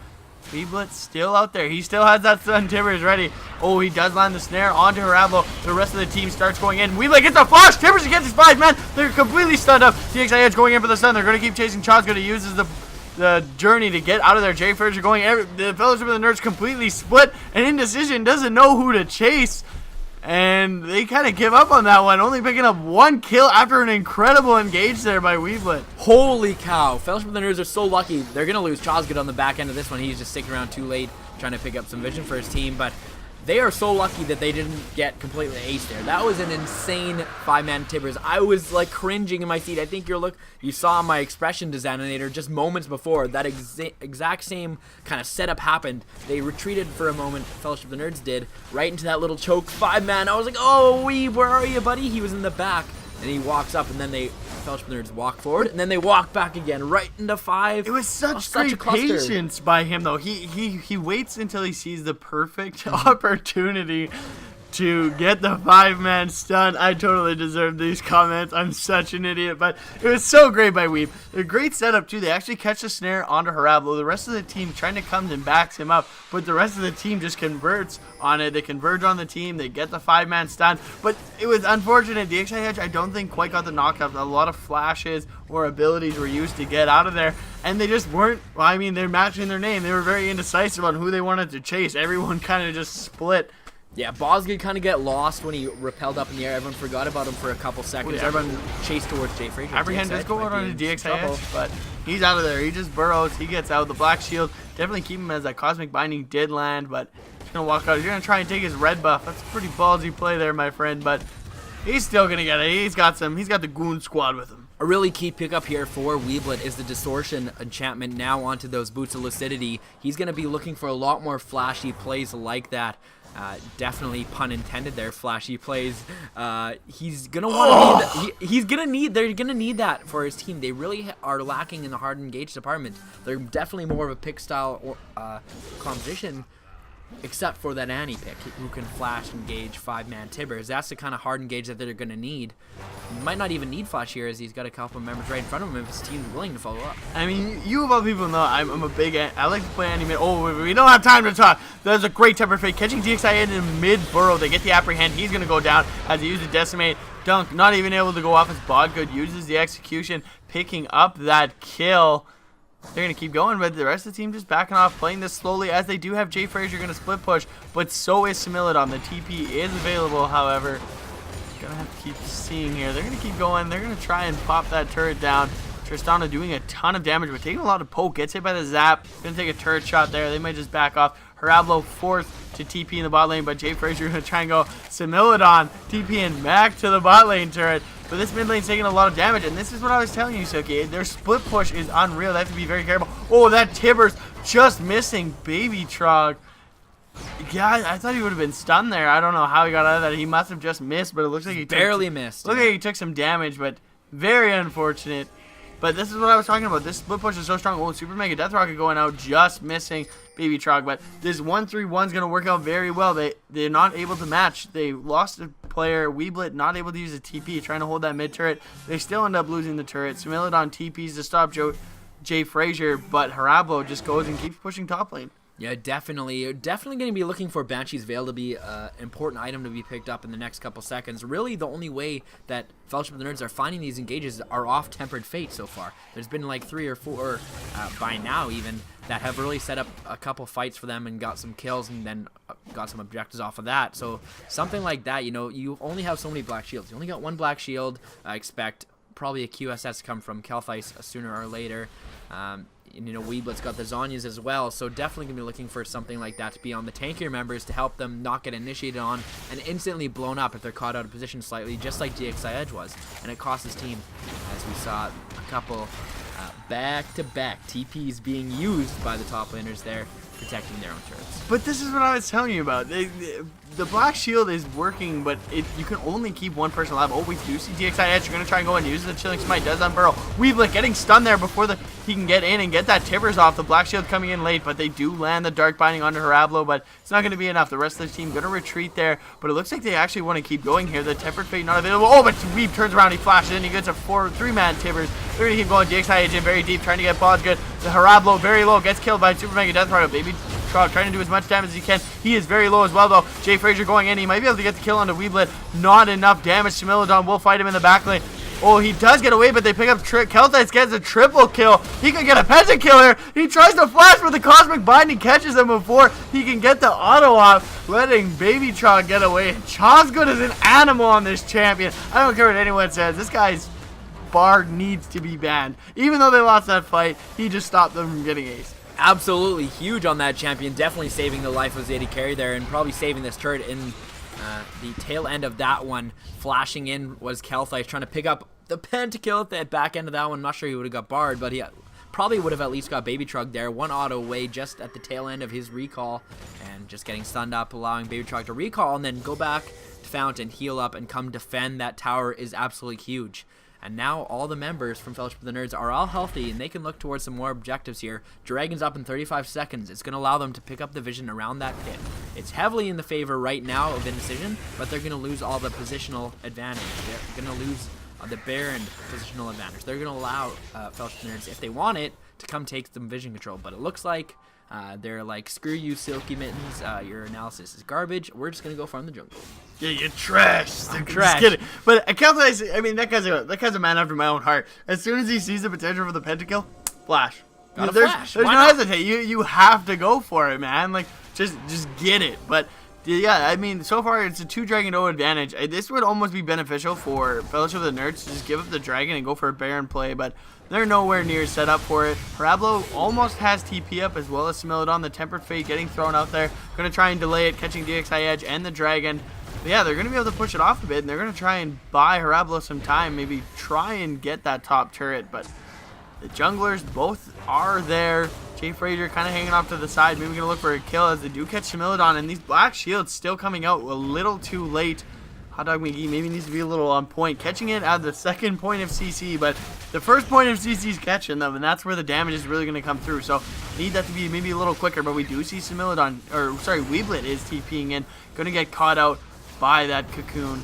Weeblet's still out there. He still has that stun. Tibbers ready. Oh, he does land the snare onto Harablo. The rest of the team starts going in. Weeblet gets a flash. Tibbers against his 5 man. They're completely stunned up. DXI Edge going in for the stun. They're going to keep chasing. Chad's going to use the journey to get out of there. Jay Frazier going. The Fellowship of the Nerds completely split, and Indecision doesn't know who to chase, and they kind of give up on that one, only picking up 1 kill after an incredible engage there by Weeblet. Holy cow. Fellowship of the Nerds are so lucky. They're going to lose Chosgood on the back end of this one. He's just sticking around too late, trying to pick up some vision for his team, but they are so lucky that they didn't get completely aced there. That was an insane 5-man Tibbers. I was like cringing in my seat. I think you saw my expression designator just moments before that exact same kind of setup happened. They retreated for a moment, Fellowship of the Nerds did, right into that little choke 5-man. I was like, oh, Weeb, where are you, buddy? He was in the back, and he walks up, and then Fellowship of the Nerds walk forward, and then they walk back again, right into 5. It was such great patience by him, though. He waits until he sees the perfect opportunity to get the 5-man stun. I totally deserve these comments. I'm such an idiot, but it was so great by Weeb. A great setup, too. They actually catch the snare onto Harablo. The rest of the team trying to come and backs him up, but the rest of the team just converts on it. They converge on the team. They get the 5-man stun, but it was unfortunate. DXI Edge, I don't think, quite got the knockout. A lot of flashes or abilities were used to get out of there, and they just weren't, well, I mean, they're matching their name. They were very indecisive on who they wanted to chase. Everyone kind of just split. Yeah, Bosgood kind of get lost when he rappelled up in the air. Everyone forgot about him for a couple seconds. Yeah. Everyone chased towards Jay Frazier. Apprehend does go out on a DXI Edge, but he's out of there. He just burrows. He gets out. The Black Shield definitely keep him as that Cosmic Binding did land, but he's going to walk out. He's going to try and take his red buff. That's a pretty ballsy play there, my friend, but he's still going to get it. He's got the Goon Squad with him. A really key pickup here for Weeblet is the Distortion enchantment now onto those Boots of Lucidity. He's going to be looking for a lot more flashy plays like that. Definitely pun intended there, flashy plays. He's gonna want to they're gonna need that for his team. They really are lacking in the hard engage department. They're definitely more of a pick style composition, except for that Annie pick who can flash engage 5-man Tibbers. That's the kind of hard engage that they're gonna need. He might not even need flash here, as he's got a couple of members right in front of him if his team's willing to follow up. I mean, you of all people know I'm a big, I like to play anime. Oh, we don't have time to talk. There's a great Temper Fate catching DXI in mid-burrow. They get the Apprehend. He's going to go down as he uses Decimate. Dunk, not even able to go off his Bodgood, uses the Execution, picking up that kill. They're going to keep going, but the rest of the team just backing off, playing this slowly, as they do have Jay Frazier going to split push, but so is Similidon. The TP is available, however. Gonna have to keep seeing here. They're gonna keep going. They're gonna try and pop that turret down. Tristana doing a ton of damage, but taking a lot of poke. Gets hit by the zap. Gonna take a turret shot there. They might just back off. Harablo forced to TP in the bot lane, but Jay Frazier gonna try and go Similidon TPing back to the bot lane turret. But this mid lane's taking a lot of damage, and this is what I was telling you, Suki. Their split push is unreal. They have to be very careful. Oh, that Tibbers just missing Baby Trog. Yeah, I thought he would have been stunned there. I don't know how he got out of that. He must have just missed, but it looks like he barely missed. Look like he took some damage, but very unfortunate. But this is what I was talking about. This split push is so strong. Oh, Super Mega Death Rocket going out, just missing Baby Trog. But this 1-3-1 is going to work out very well. They're not able to match. They lost a player. Weeblet not able to use a TP, trying to hold that mid turret. They still end up losing the turret. Similidon TPs to stop Jay Frazier, but Harablo just goes and keeps pushing top lane. Yeah, definitely. You're definitely going to be looking for Banshee's Veil to be an important item to be picked up in the next couple seconds. Really, the only way that Fellowship of the Nerds are finding these engages are off Tempered Fate so far. There's been like 3 or 4 by now even that have really set up a couple fights for them and got some kills and then got some objectives off of that. So something like that, you only have so many Black Shields. You only got 1 Black Shield. I expect probably a QSS to come from Kelthice sooner or later. And, Weeblet's got the Zonyas as well, so definitely going to be looking for something like that to be on the tankier members to help them not get initiated on and instantly blown up if they're caught out of position slightly, just like DXI Edge was. And it cost his team, as we saw a couple back-to-back TPs being used by the top laners there. protecting their own turrets. But this is what I was telling you about. The Black Shield is working, but you can only keep one person alive. Oh, we do see DXI Edge. You're going to try and go and use the Chilling Smite. Does on Burrow. Weeblit getting stunned there before he can get in and get that Tibbers off. The Black Shield coming in late, but they do land the Dark Binding onto Harablo, but it's not going to be enough. The rest of the team going to retreat there, but it looks like they actually want to keep going here. The Tempered Fate not available. Oh, but Weeb turns around. He flashes in. He gets a 3-man Tibbers. They're going to keep going. DXI Edge in very deep, trying to get Bods good. The Harablo very low. Gets killed by Super Mega Death Rider. Baby Trog trying to do as much damage as he can. He is very low as well, though. Jay Frazier going in. He might be able to get the kill onto Weeblit. Not enough damage. Smilodon will fight him in the back lane. Oh, he does get away, but they pick up Keltice gets a triple kill. He could get a pentakill here. He tries to flash, but the Cosmic Binding catches him before he can get the auto off, letting Baby Trog get away. Chog's is an animal on this champion. I don't care what anyone says. This guy's Bard needs to be banned. Even though they lost that fight, he just stopped them from getting ace. Absolutely huge on that champion. Definitely saving the life of Zeta Carry there, and probably saving this turret in the tail end of that one. Flashing in was Kelthite trying to pick up the pentakill at the back end of that one. Not sure he would have got barred, but he probably would have at least got Baby Trug there. One auto away just at the tail end of his recall, and just getting stunned up, allowing Baby Trug to recall and then go back to Fountain, heal up, and come defend that tower is absolutely huge. And now all the members from Fellowship of the Nerds are all healthy, and they can look towards some more objectives here. Dragon's up in 35 seconds. It's going to allow them to pick up the vision around that pit. It's heavily in the favor right now of Indecision, but they're going to lose all the positional advantage. They're going to lose the Baron positional advantage. They're going to allow Fellowship of the Nerds, if they want it, to come take some vision control. But it looks like they're like, screw you, Silky Mittens. Your analysis is garbage. We're just going to go farm the jungle. Yeah, you're trash. I'm trash. Just kidding. But I mean, that guy's a man after my own heart. As soon as he sees the potential for the pentakill, flash. Flash. There's no hesitate. You have to go for it, man. Like, just get it. But yeah, I mean, so far it's a 2-Dragon-0 advantage. This would almost be beneficial for Fellowship of the Nerds to just give up the Dragon and go for a Baron play, but they're nowhere near set up for it. Harablo almost has TP up as well as Smilodon. The Tempered Fate getting thrown out there. Going to try and delay it, catching DXI Edge and the Dragon. But yeah, they're going to be able to push it off a bit, and they're going to try and buy Harablo some time, maybe try and get that top turret, but the junglers both are there. Jay Frazier kind of hanging off to the side, maybe going to look for a kill as they do catch Smilodon, and these Black Shields still coming out a little too late. Hot Dog McGee maybe needs to be a little on point, catching it at the second point of CC, but the first point of CC is catching them, and that's where the damage is really going to come through. So need that to be maybe a little quicker, but we do see Weeblit is TPing in, going to get caught out by that Cocoon.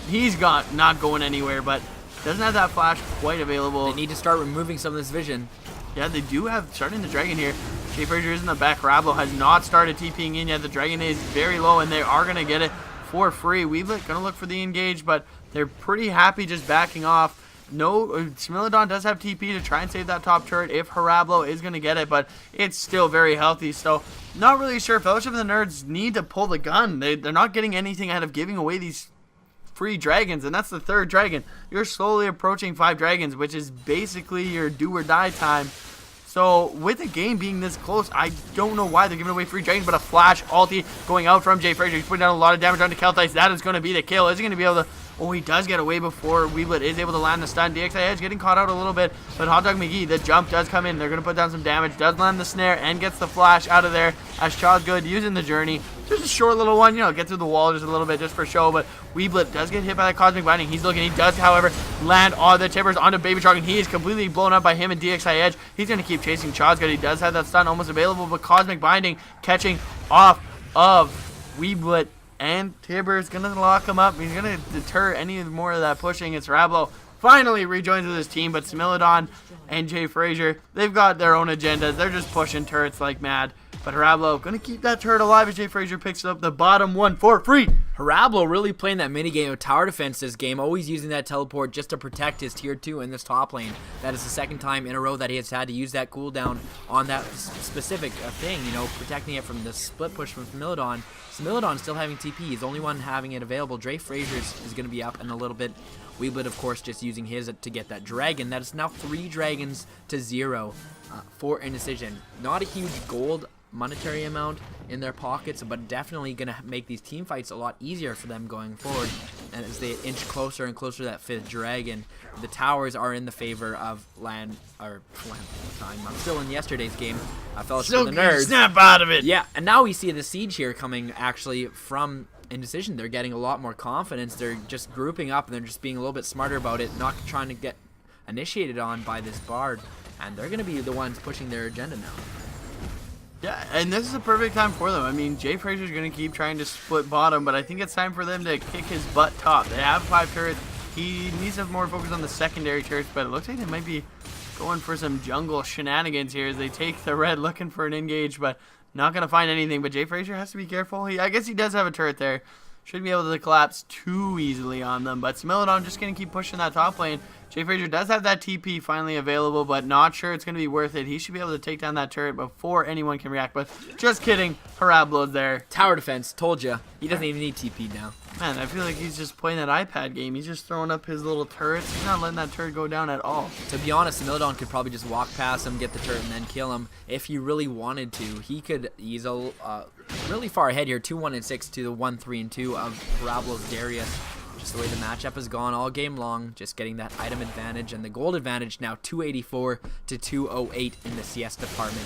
He's not going anywhere, but doesn't have that flash quite available. They need to start removing some of this vision. Yeah, they do have starting the Dragon here. Jay Frazier is in the back. Harablo has not started TPing in yet. The Dragon is very low, and they are going to get it for free. Weeblit going to look for the engage, but they're pretty happy just backing off. No, Smilodon does have TP to try and save that top turret if Harablo is going to get it, but it's still very healthy, so not really sure. Fellowship of the Nerds need to pull the gun. They're not getting anything out of giving away these free dragons, and that's the 3rd dragon. You're slowly approaching 5 dragons, which is basically your do or die time. So with the game being this close, I don't know why they're giving away free dragons, but a flash ulti going out from Jay Frazier. He's putting down a lot of damage onto Keltice. That is going to be the kill. Is he going to be able to... Oh, he does get away before Weeblit is able to land the stun. DXI Edge getting caught out a little bit, but Hot Dog McGee, the jump does come in. They're going to put down some damage, does land the snare, and gets the flash out of there as Chaw's good using the journey. Just a short little one, get through the wall just a little bit just for show, but Weeblit does get hit by that Cosmic Binding. He's looking, he does, however, land all the Tibbers onto Baby Trog, and he is completely blown up by him and DXI Edge. He's going to keep chasing Chaw's good. He does have that stun almost available, but Cosmic Binding catching off of Weeblit. And Tibbers gonna lock him up. He's gonna deter any more of that pushing. It's Harablo finally rejoins with his team, but Smilodon and Jay Frazier, they've got their own agendas. They're just pushing turrets like mad. But Harablo gonna keep that turret alive as Jay Frazier picks up the bottom one for free. Harablo really playing that mini game of tower defense this game, always using that teleport just to protect his tier 2 in this top lane. That is the 2nd time in a row that he has had to use that cooldown on that specific thing, protecting it from the split push from Smilodon. Smilodon still having TP. He's the only one having it available. Dre Frazier is going to be up in a little bit. Weeblit, of course, just using his to get that dragon. That is now 3 dragons to 0 for Indecision. Not a huge gold monetary amount in their pockets, but definitely going to make these team fights a lot easier for them going forward. And as they inch closer and closer to that 5th dragon, the towers are in the favor of time. I'm still in yesterday's game. Fellowship of the Nerds. Snap out of it. Yeah, and now we see the siege here coming actually from Indecision. They're getting a lot more confidence. They're just grouping up and they're just being a little bit smarter about it, not trying to get initiated on by this Bard. And they're going to be the ones pushing their agenda now. Yeah, and this is a perfect time for them. I mean, Jay Frazier's going to keep trying to split bottom, but I think it's time for them to kick his butt top. They have 5 turrets. He needs to have more focus on the secondary turrets, but it looks like they might be going for some jungle shenanigans here as they take the red looking for an engage, but not going to find anything. But Jay Frazier has to be careful. I guess he does have a turret there. Should be able to collapse too easily on them, but Smilodon just going to keep pushing that top lane. Jay Frazier does have that TP finally available, but not sure it's going to be worth it. He should be able to take down that turret before anyone can react, but just kidding. Harablo's there. Tower defense, told ya. He doesn't even need TP now. Man, I feel like he's just playing that iPad game. He's just throwing up his little turrets. He's not letting that turret go down at all. To be honest, Smilodon could probably just walk past him, get the turret, and then kill him. If he really wanted to, he could. He's really far ahead here, 2-1-6 to the 1-3-2 of Harablo's Darius. Just the way the matchup has gone all game long, just getting that item advantage and the gold advantage now 284 to 208 in the CS department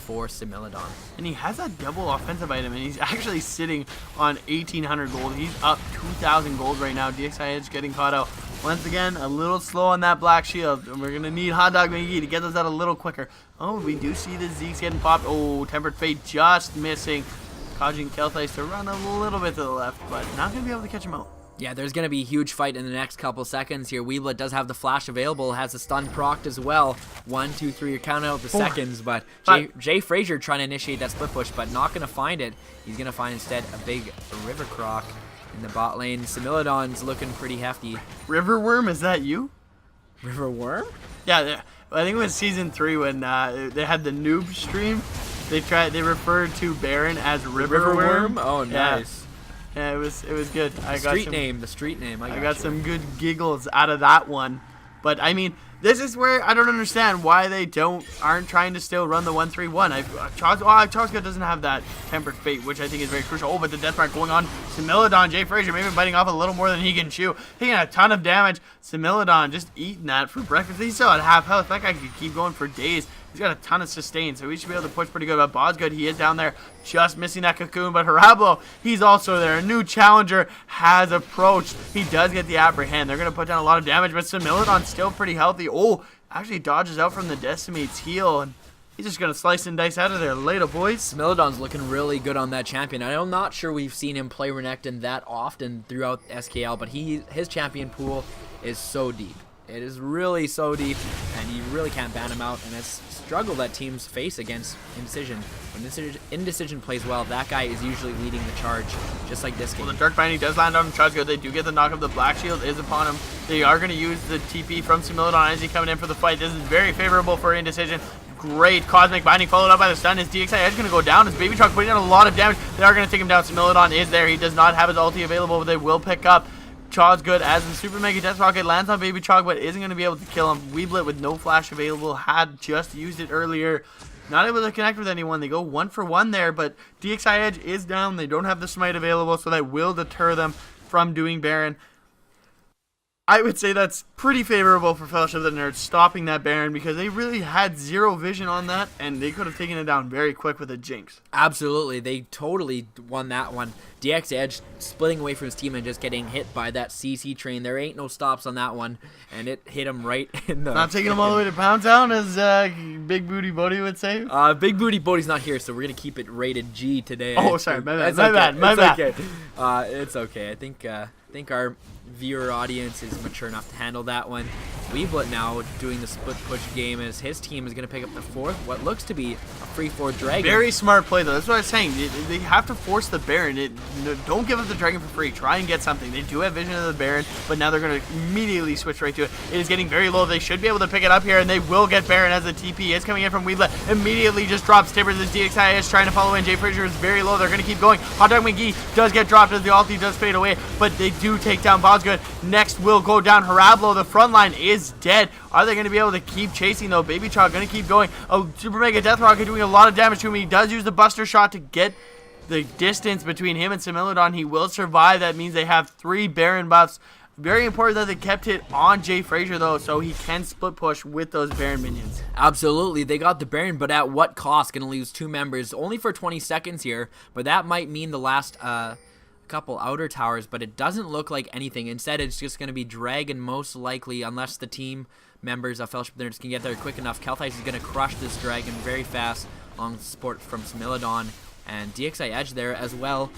for Similodon. And he has that double offensive item, and he's actually sitting on 1,800 gold. He's up 2,000 gold right now. DXI Edge getting caught out. Once again, a little slow on that black shield, and we're going to need Hot Dog McGee to get those out a little quicker. Oh, we do see the Zeke's getting popped. Oh, Tempered Fate just missing, causing Kelthais to run a little bit to the left, but not going to be able to catch him out. Yeah, there's going to be a huge fight in the next couple seconds here. Weeblet does have the flash available, has the stun procced as well. 1, 2, 3, you're counting out the seconds, but Jay Frazier trying to initiate that split push, but not going to find it. He's going to find instead a big River Croc in the bot lane. Similodon's looking pretty hefty. Riverworm, is that you? Riverworm? Yeah, I think it was season 3 when they had the noob stream. They referred to Baron as Riverworm. Oh, nice. Yeah, it was good. The street name. I got some good giggles out of that one. But I mean, this is where I don't understand why they aren't trying to still run the 1-3-1. Charsga doesn't have that Tempered Fate, which I think is very crucial. Oh, but the death mark going on. Similodon, Jay Frazier maybe biting off a little more than he can chew. Taking a ton of damage. Similodon just eating that for breakfast. He's still at half health. That guy could keep going for days. He's got a ton of sustain, so we should be able to push pretty good. But Bod's good. He is down there just missing that cocoon. But Harablo, he's also there. A new challenger has approached. He does get the apprehend. They're going to put down a lot of damage, but Similodon's still pretty healthy. Oh, actually dodges out from the Decimate's heal, and he's just going to slice and dice out of there later, boys. Smilodon's looking really good on that champion. I'm not sure we've seen him play Renekton that often throughout SKL, but his champion pool is so deep. It is really so deep, and you really can't ban him out, and it's a struggle that teams face against Indecision. When Indecision plays well, that guy is usually leading the charge, just like this game. Well, the Dark Binding does land on Charsga. They do get the knock of the Black Shield is upon him. They are going to use the TP from Similodon as he coming in for the fight. This is very favorable for Indecision. Great Cosmic Binding followed up by the stun. His DXI Edge going to go down. His Baby Truck putting down a lot of damage. They are going to take him down. Similodon is there. He does not have his ulti available, but they will pick up. Chaw's good as the Super Mega Death Rocket lands on Baby Chog, but isn't going to be able to kill him. Weeblet with no flash available had just used it earlier. Not able to connect with anyone. They go 1 for 1 there, but DXI Edge is down. They don't have the smite available, so that will deter them from doing Baron. I would say that's pretty favorable for Fellowship of the Nerds stopping that Baron, because they really had zero vision on that, and they could have taken it down very quick with a Jinx. Absolutely. They totally won that one. DX Edge splitting away from his team and just getting hit by that CC train. There ain't no stops on that one, and it hit him right in the... Not taking him all the way to Pound Town, as Big Booty Bodie would say. Big Booty Bodie's not here, so we're going to keep it rated G today. Oh, sorry. My bad. It's okay. I think our viewer audience is mature enough to handle that one. Weeblet now doing the split push game as his team is going to pick up the fourth, what looks to be a free 4 dragon. Very smart play, though. That's what I was saying. They have to force the Baron. Don't give up the dragon for free. Try and get something. They do have vision of the Baron, but now they're going to immediately switch right to it. It is getting very low. They should be able to pick it up here, and they will get Baron as the TP is coming in from Weeblet. Immediately just drops Tibbers as DXI is trying to follow in. Jay Frazier is very low. They're going to keep going. Hot Dog McGee does get dropped as the ulti does fade away, but they do take down Boz. not good. Next will go down Harablo. The front line is dead. Are they going to be able to keep chasing, though? Baby Chalk going to keep going. Oh, Super Mega Death Rocket doing a lot of damage to him. He does use the Buster Shot to get the distance between him and Similodon. He will survive. That means they have 3 Baron buffs. Very important that they kept it on Jay Frazier, though, so he can split push with those Baron minions. Absolutely. They got the Baron, but at what cost? Going to lose 2 members only for 20 seconds here, but that might mean the last couple outer towers, but it doesn't look like anything. Instead, it's just going to be Dragon most likely, unless the team members of Fellowship of the Nerds can get there quick enough. Kelthais is going to crush this Dragon very fast on support from Similodon, and DXI Edge there as well.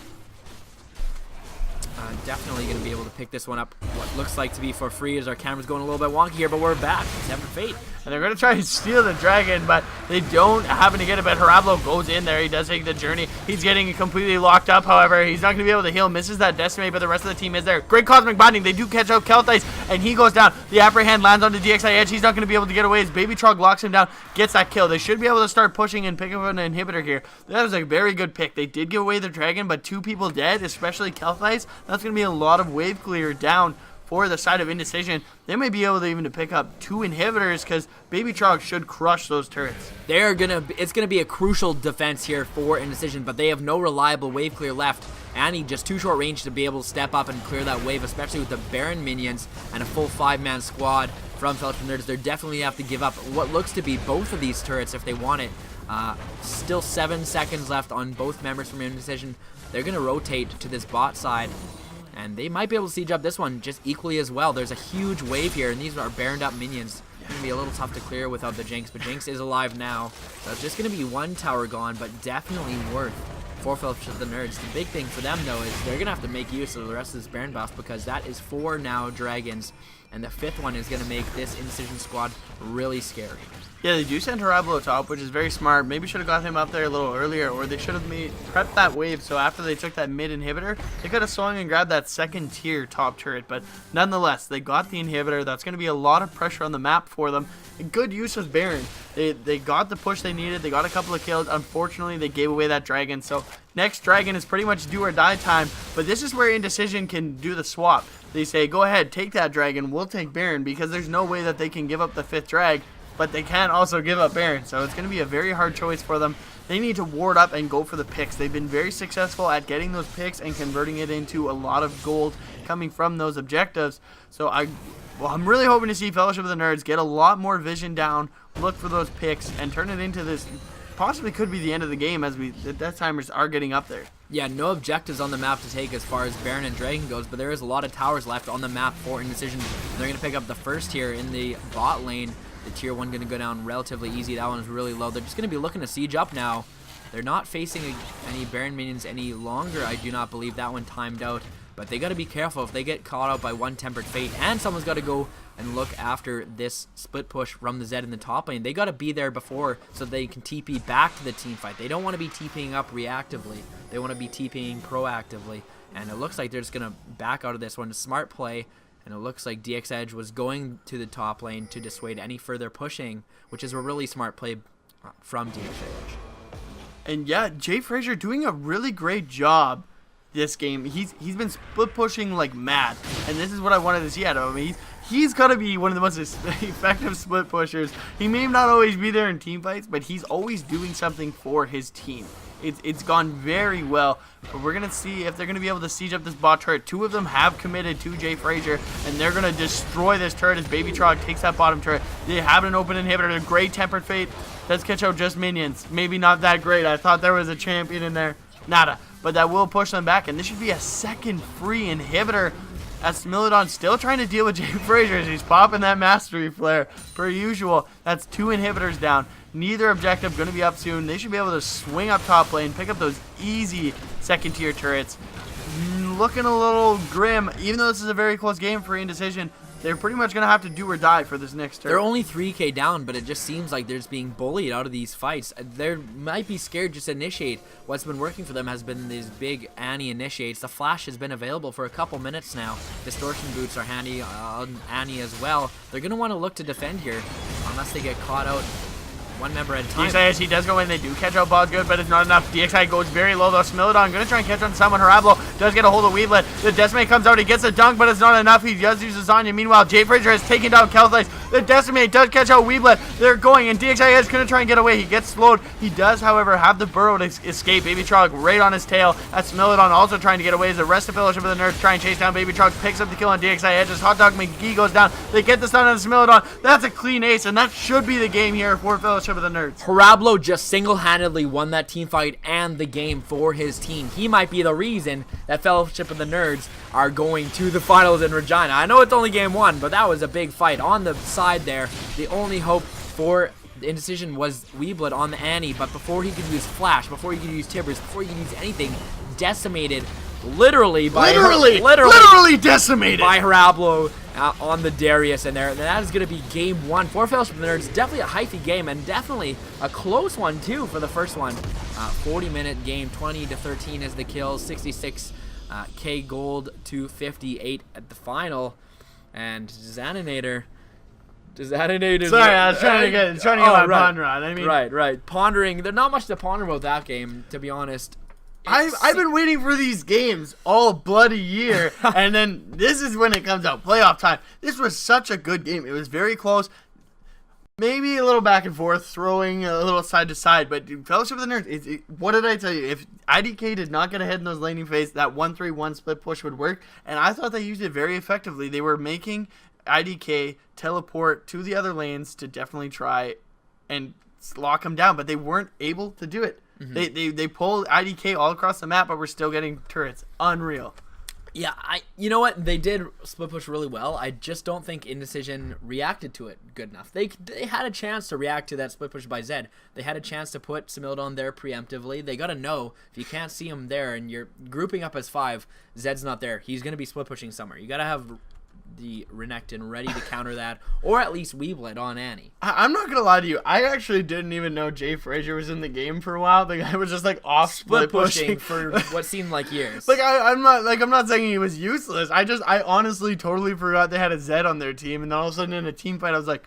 Definitely going to be able to pick this one up. What looks like to be for free as our camera's going a little bit wonky here, but we're back. Seven Fate. And they're going to try and steal the Dragon, but they don't happen to get it. But Harablo goes in there. He does take the journey. He's getting completely locked up, however. He's not going to be able to heal. Misses that Decimate, but the rest of the team is there. Great Cosmic Binding. They do catch out Kelthais, and he goes down. The Apprehend lands on the DXI Edge. He's not going to be able to get away as Baby Trog locks him down, gets that kill. They should be able to start pushing and picking up an inhibitor here. That was a very good pick. They did give away the Dragon, but 2 people dead, especially Kelthais. That's going to be a lot of wave clear down for the side of Indecision. They may be able to even to pick up 2 inhibitors because Baby Trog should crush those turrets. It's gonna be a crucial defense here for Indecision, but they have no reliable wave clear left. Annie just too short range to be able to step up and clear that wave, especially with the Baron minions and a full 5-man squad from Fellowship of Nerds. They're definitely have to give up what looks to be both of these turrets if they want it. Still 7 seconds left on both members from Indecision. They're gonna rotate to this bot side, and they might be able to siege up this one just equally as well. There's a huge wave here, and these are baroned up minions. It's going to be a little tough to clear without the Jinx, but Jinx is alive now. So it's just going to be 1 tower gone, but definitely worth for Fellowship of the Nerds. The big thing for them, though, is they're going to have to make use of the rest of this Baron buff, because that is 4 now Dragons, and the 5th one is going to make this Indecision squad really scary. Yeah, they do send Harablo top, which is very smart. Maybe should have got him up there a little earlier, or they should have prepped that wave so after they took that mid inhibitor, they could have swung and grabbed that 2nd tier top turret. But nonetheless, they got the inhibitor. That's going to be a lot of pressure on the map for them. A good use of Baron. They got the push they needed. They got a couple of kills. Unfortunately, they gave away that Dragon. So next Dragon is pretty much do or die time. But this is where Indecision can do the swap. They say, go ahead, take that Dragon. We'll take Baron, because there's no way that they can give up the 5th drag. But they can't also give up Baron, so it's going to be a very hard choice for them. They need to ward up and go for the picks. They've been very successful at getting those picks and converting it into a lot of gold coming from those objectives. So I'm really hoping to see Fellowship of the Nerds get a lot more vision down, look for those picks, and turn it into this. Possibly could be the end of the game as the Death Timers are getting up there. Yeah, no objectives on the map to take as far as Baron and Dragon goes, but there is a lot of towers left on the map for Indecision. They're going to pick up the first tier in the bot lane. The tier 1 going to go down relatively easy. That one is really low. They're just going to be looking to siege up now. They're not facing any Baron minions any longer. I do not believe that one timed out. But they got to be careful if they get caught out by 1 Tempered Fate. And someone's got to go and look after this split push from the Zed in the top lane. They got to be there before so they can TP back to the team fight. They don't want to be TPing up reactively. They want to be TPing proactively. And it looks like they're just going to back out of this one. Smart play. And it looks like DX Edge was going to the top lane to dissuade any further pushing, which is a really smart play from DX Edge. And yeah, Jay Frazier doing a really great job this game. He's been split pushing like mad, and this is what I wanted to see out of him. He's got to be one of the most effective split pushers. He may not always be there in team fights, but he's always doing something for his team. It's gone very well, but we're going to see if they're going to be able to siege up this bot turret. 2 of them have committed to Jay Frazier, and they're going to destroy this turret as Baby Trog takes that bottom turret. They have an open inhibitor. A great Tempered Fate. Does catch out just minions. Maybe not that great. I thought there was a champion in there. Nada. But that will push them back, and this should be a 2nd free inhibitor. As Smilodon still trying to deal with Jay Frazier as he's popping that Mastery Flare per usual. That's 2 inhibitors down. Neither objective going to be up soon. They should be able to swing up top lane, pick up those easy 2nd tier turrets. Looking a little grim, even though this is a very close game for Indecision. They're pretty much going to have to do or die for this next turn. They're only 3k down, but it just seems like they're just being bullied out of these fights. They might be scared just to initiate. What's been working for them has been these big Annie initiates. The Flash has been available for a couple minutes now. Distortion boots are handy on Annie as well. They're going to want to look to defend here unless they get caught out one member at a time. DXI, he does go in. They do catch out Ball good, but it's not enough. DXI goes very low, though. Smilodon going to try and catch on someone. Harablo does get a hold of Weeblet. The Decimate comes out. He gets a dunk, but it's not enough. He does use Zanya. Meanwhile, Jay Frazier has taken down Kelthais. The Decimate does catch out Weeblet. They're going, and DXI is going to try and get away. He gets slowed. He does, however, have the burrow to escape. Baby Trolloc right on his tail. That's Smilodon also trying to get away as the rest of Fellowship of the Nerds try and chase down Baby Trolloc. Picks up the kill on DXI edges. Hot Dog McGee goes down. They get the stun on Smilodon. That's a clean ace, and that should be the game here for Fellowship of the Nerds. Harablo just single-handedly won that team fight and the game for his team. He might be the reason that Fellowship of the Nerds are going to the finals in Regina. I know it's only game 1, but that was a big fight. On the side there, the only hope for the Indecision was Weeblet on the Annie, but before he could use Flash, before he could use Tibbers, before he could use anything, decimated literally decimated by Harablo on the Darius in there. And that is going to be game 1 for Fellowship of the Nerds. Definitely a hyphy game, and definitely a close one too for the first one. 40-minute game, 20-13 is the kills, 66k gold to 58 at the final. And Xaninator. Sorry, I was trying to get my ponder on. I mean, right. Pondering. There's not much to ponder about that game, to be honest. I've been waiting for these games all bloody year, and then this is when it comes out. Playoff time. This was such a good game. It was very close. Maybe a little back and forth, throwing a little side to side, but dude, Fellowship of the Nerds, what did I tell you? If IDK did not get ahead in those laning phase, that 1-3-1 split push would work, and I thought they used it very effectively. They were making IDK teleport to the other lanes to definitely try and lock him down, but they weren't able to do it. Mm-hmm. They pulled IDK all across the map, but we're still getting turrets. Unreal. Yeah, you know what? They did split push really well. I just don't think Indecision reacted to it good enough. They had a chance to react to that split push by Zed. They had a chance to put Simildon there preemptively. They got to know if you can't see him there and you're grouping up as 5, Zed's not there. He's going to be split pushing somewhere. You got to have the Renekton ready to counter that, or at least Weeblet on Annie. I'm not gonna lie to you. I actually didn't even know Jay Frazier was in the game for a while. The guy was just like off split pushing for what seemed like years. I'm not saying he was useless. I honestly totally forgot they had a Zed on their team, and then all of a sudden in a team fight, I was like,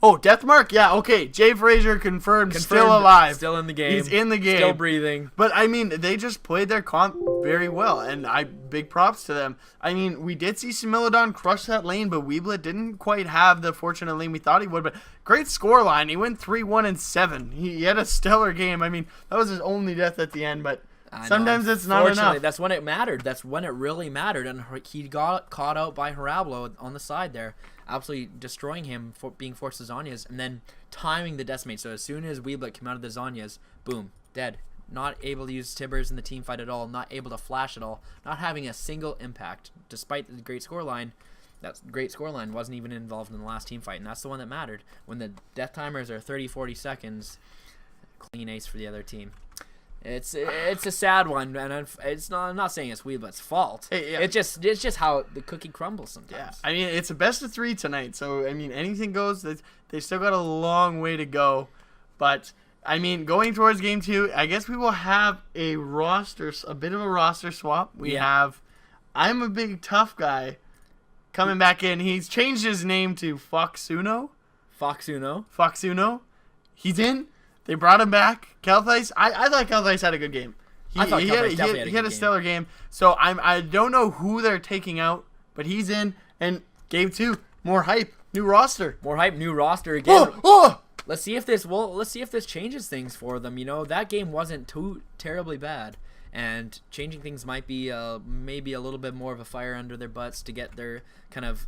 oh, Deathmark? Yeah, okay. Jay Frazier confirmed, still alive. Still in the game. He's in the game. Still breathing. But, I mean, they just played their comp very well, and big props to them. I mean, we did see Similodon crush that lane, but Weeblet didn't quite have the fortunate lane we thought he would. But great scoreline. He went 3-1-7. He had a stellar game. I mean, that was his only death at the end, but sometimes it's not enough. That's when it mattered. That's when it really mattered, and he got caught out by Harablo on the side there, absolutely destroying him for being forced to Zanyas, and then timing the Decimate. So as soon as Weeblet came out of the Zanyas, boom, dead. Not able to use Tibbers in the team fight at all, not able to flash at all, not having a single impact, despite the great scoreline. That great scoreline wasn't even involved in the last team fight, and that's the one that mattered. When the death timers are 30-40 seconds, clean ace for the other team. It's a sad one, and I'm not saying it's Weeblet's fault. Yeah. It's just how the cookie crumbles sometimes. Yeah, I mean, it's a best of 3 tonight, so I mean, anything goes. They still got a long way to go, but I mean, going towards game 2, I guess we will have a bit of a roster swap. We have I'm a big tough guy coming back in. He's changed his name to Foxuno. He's in. They brought him back. Kelthais, I thought Kelthais had a good game. He had a stellar game. So I don't know who they're taking out, but he's in. And game 2, more hype, new roster. Again. Let's see if this changes things for them. You know, that game wasn't too terribly bad, and changing things might be maybe a little bit more of a fire under their butts to get their kind of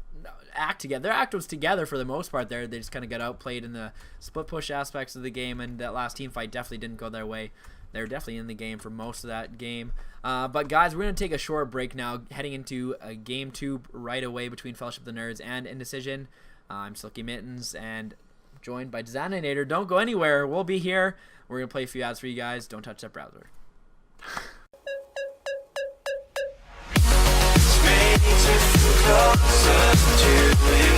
act together. Their act was together for the most part there. They just kind of got outplayed in the split push aspects of the game, and that last team fight definitely didn't go their way. They were definitely in the game for most of that game. But guys, we're going to take a short break now, heading into game 2 right away between Fellowship of the Nerds and Indecision. I'm Silky Mittens, and joined by Xaninator. Don't go anywhere. We'll be here. We're going to play a few ads for you guys. Don't touch that browser. Closer to you.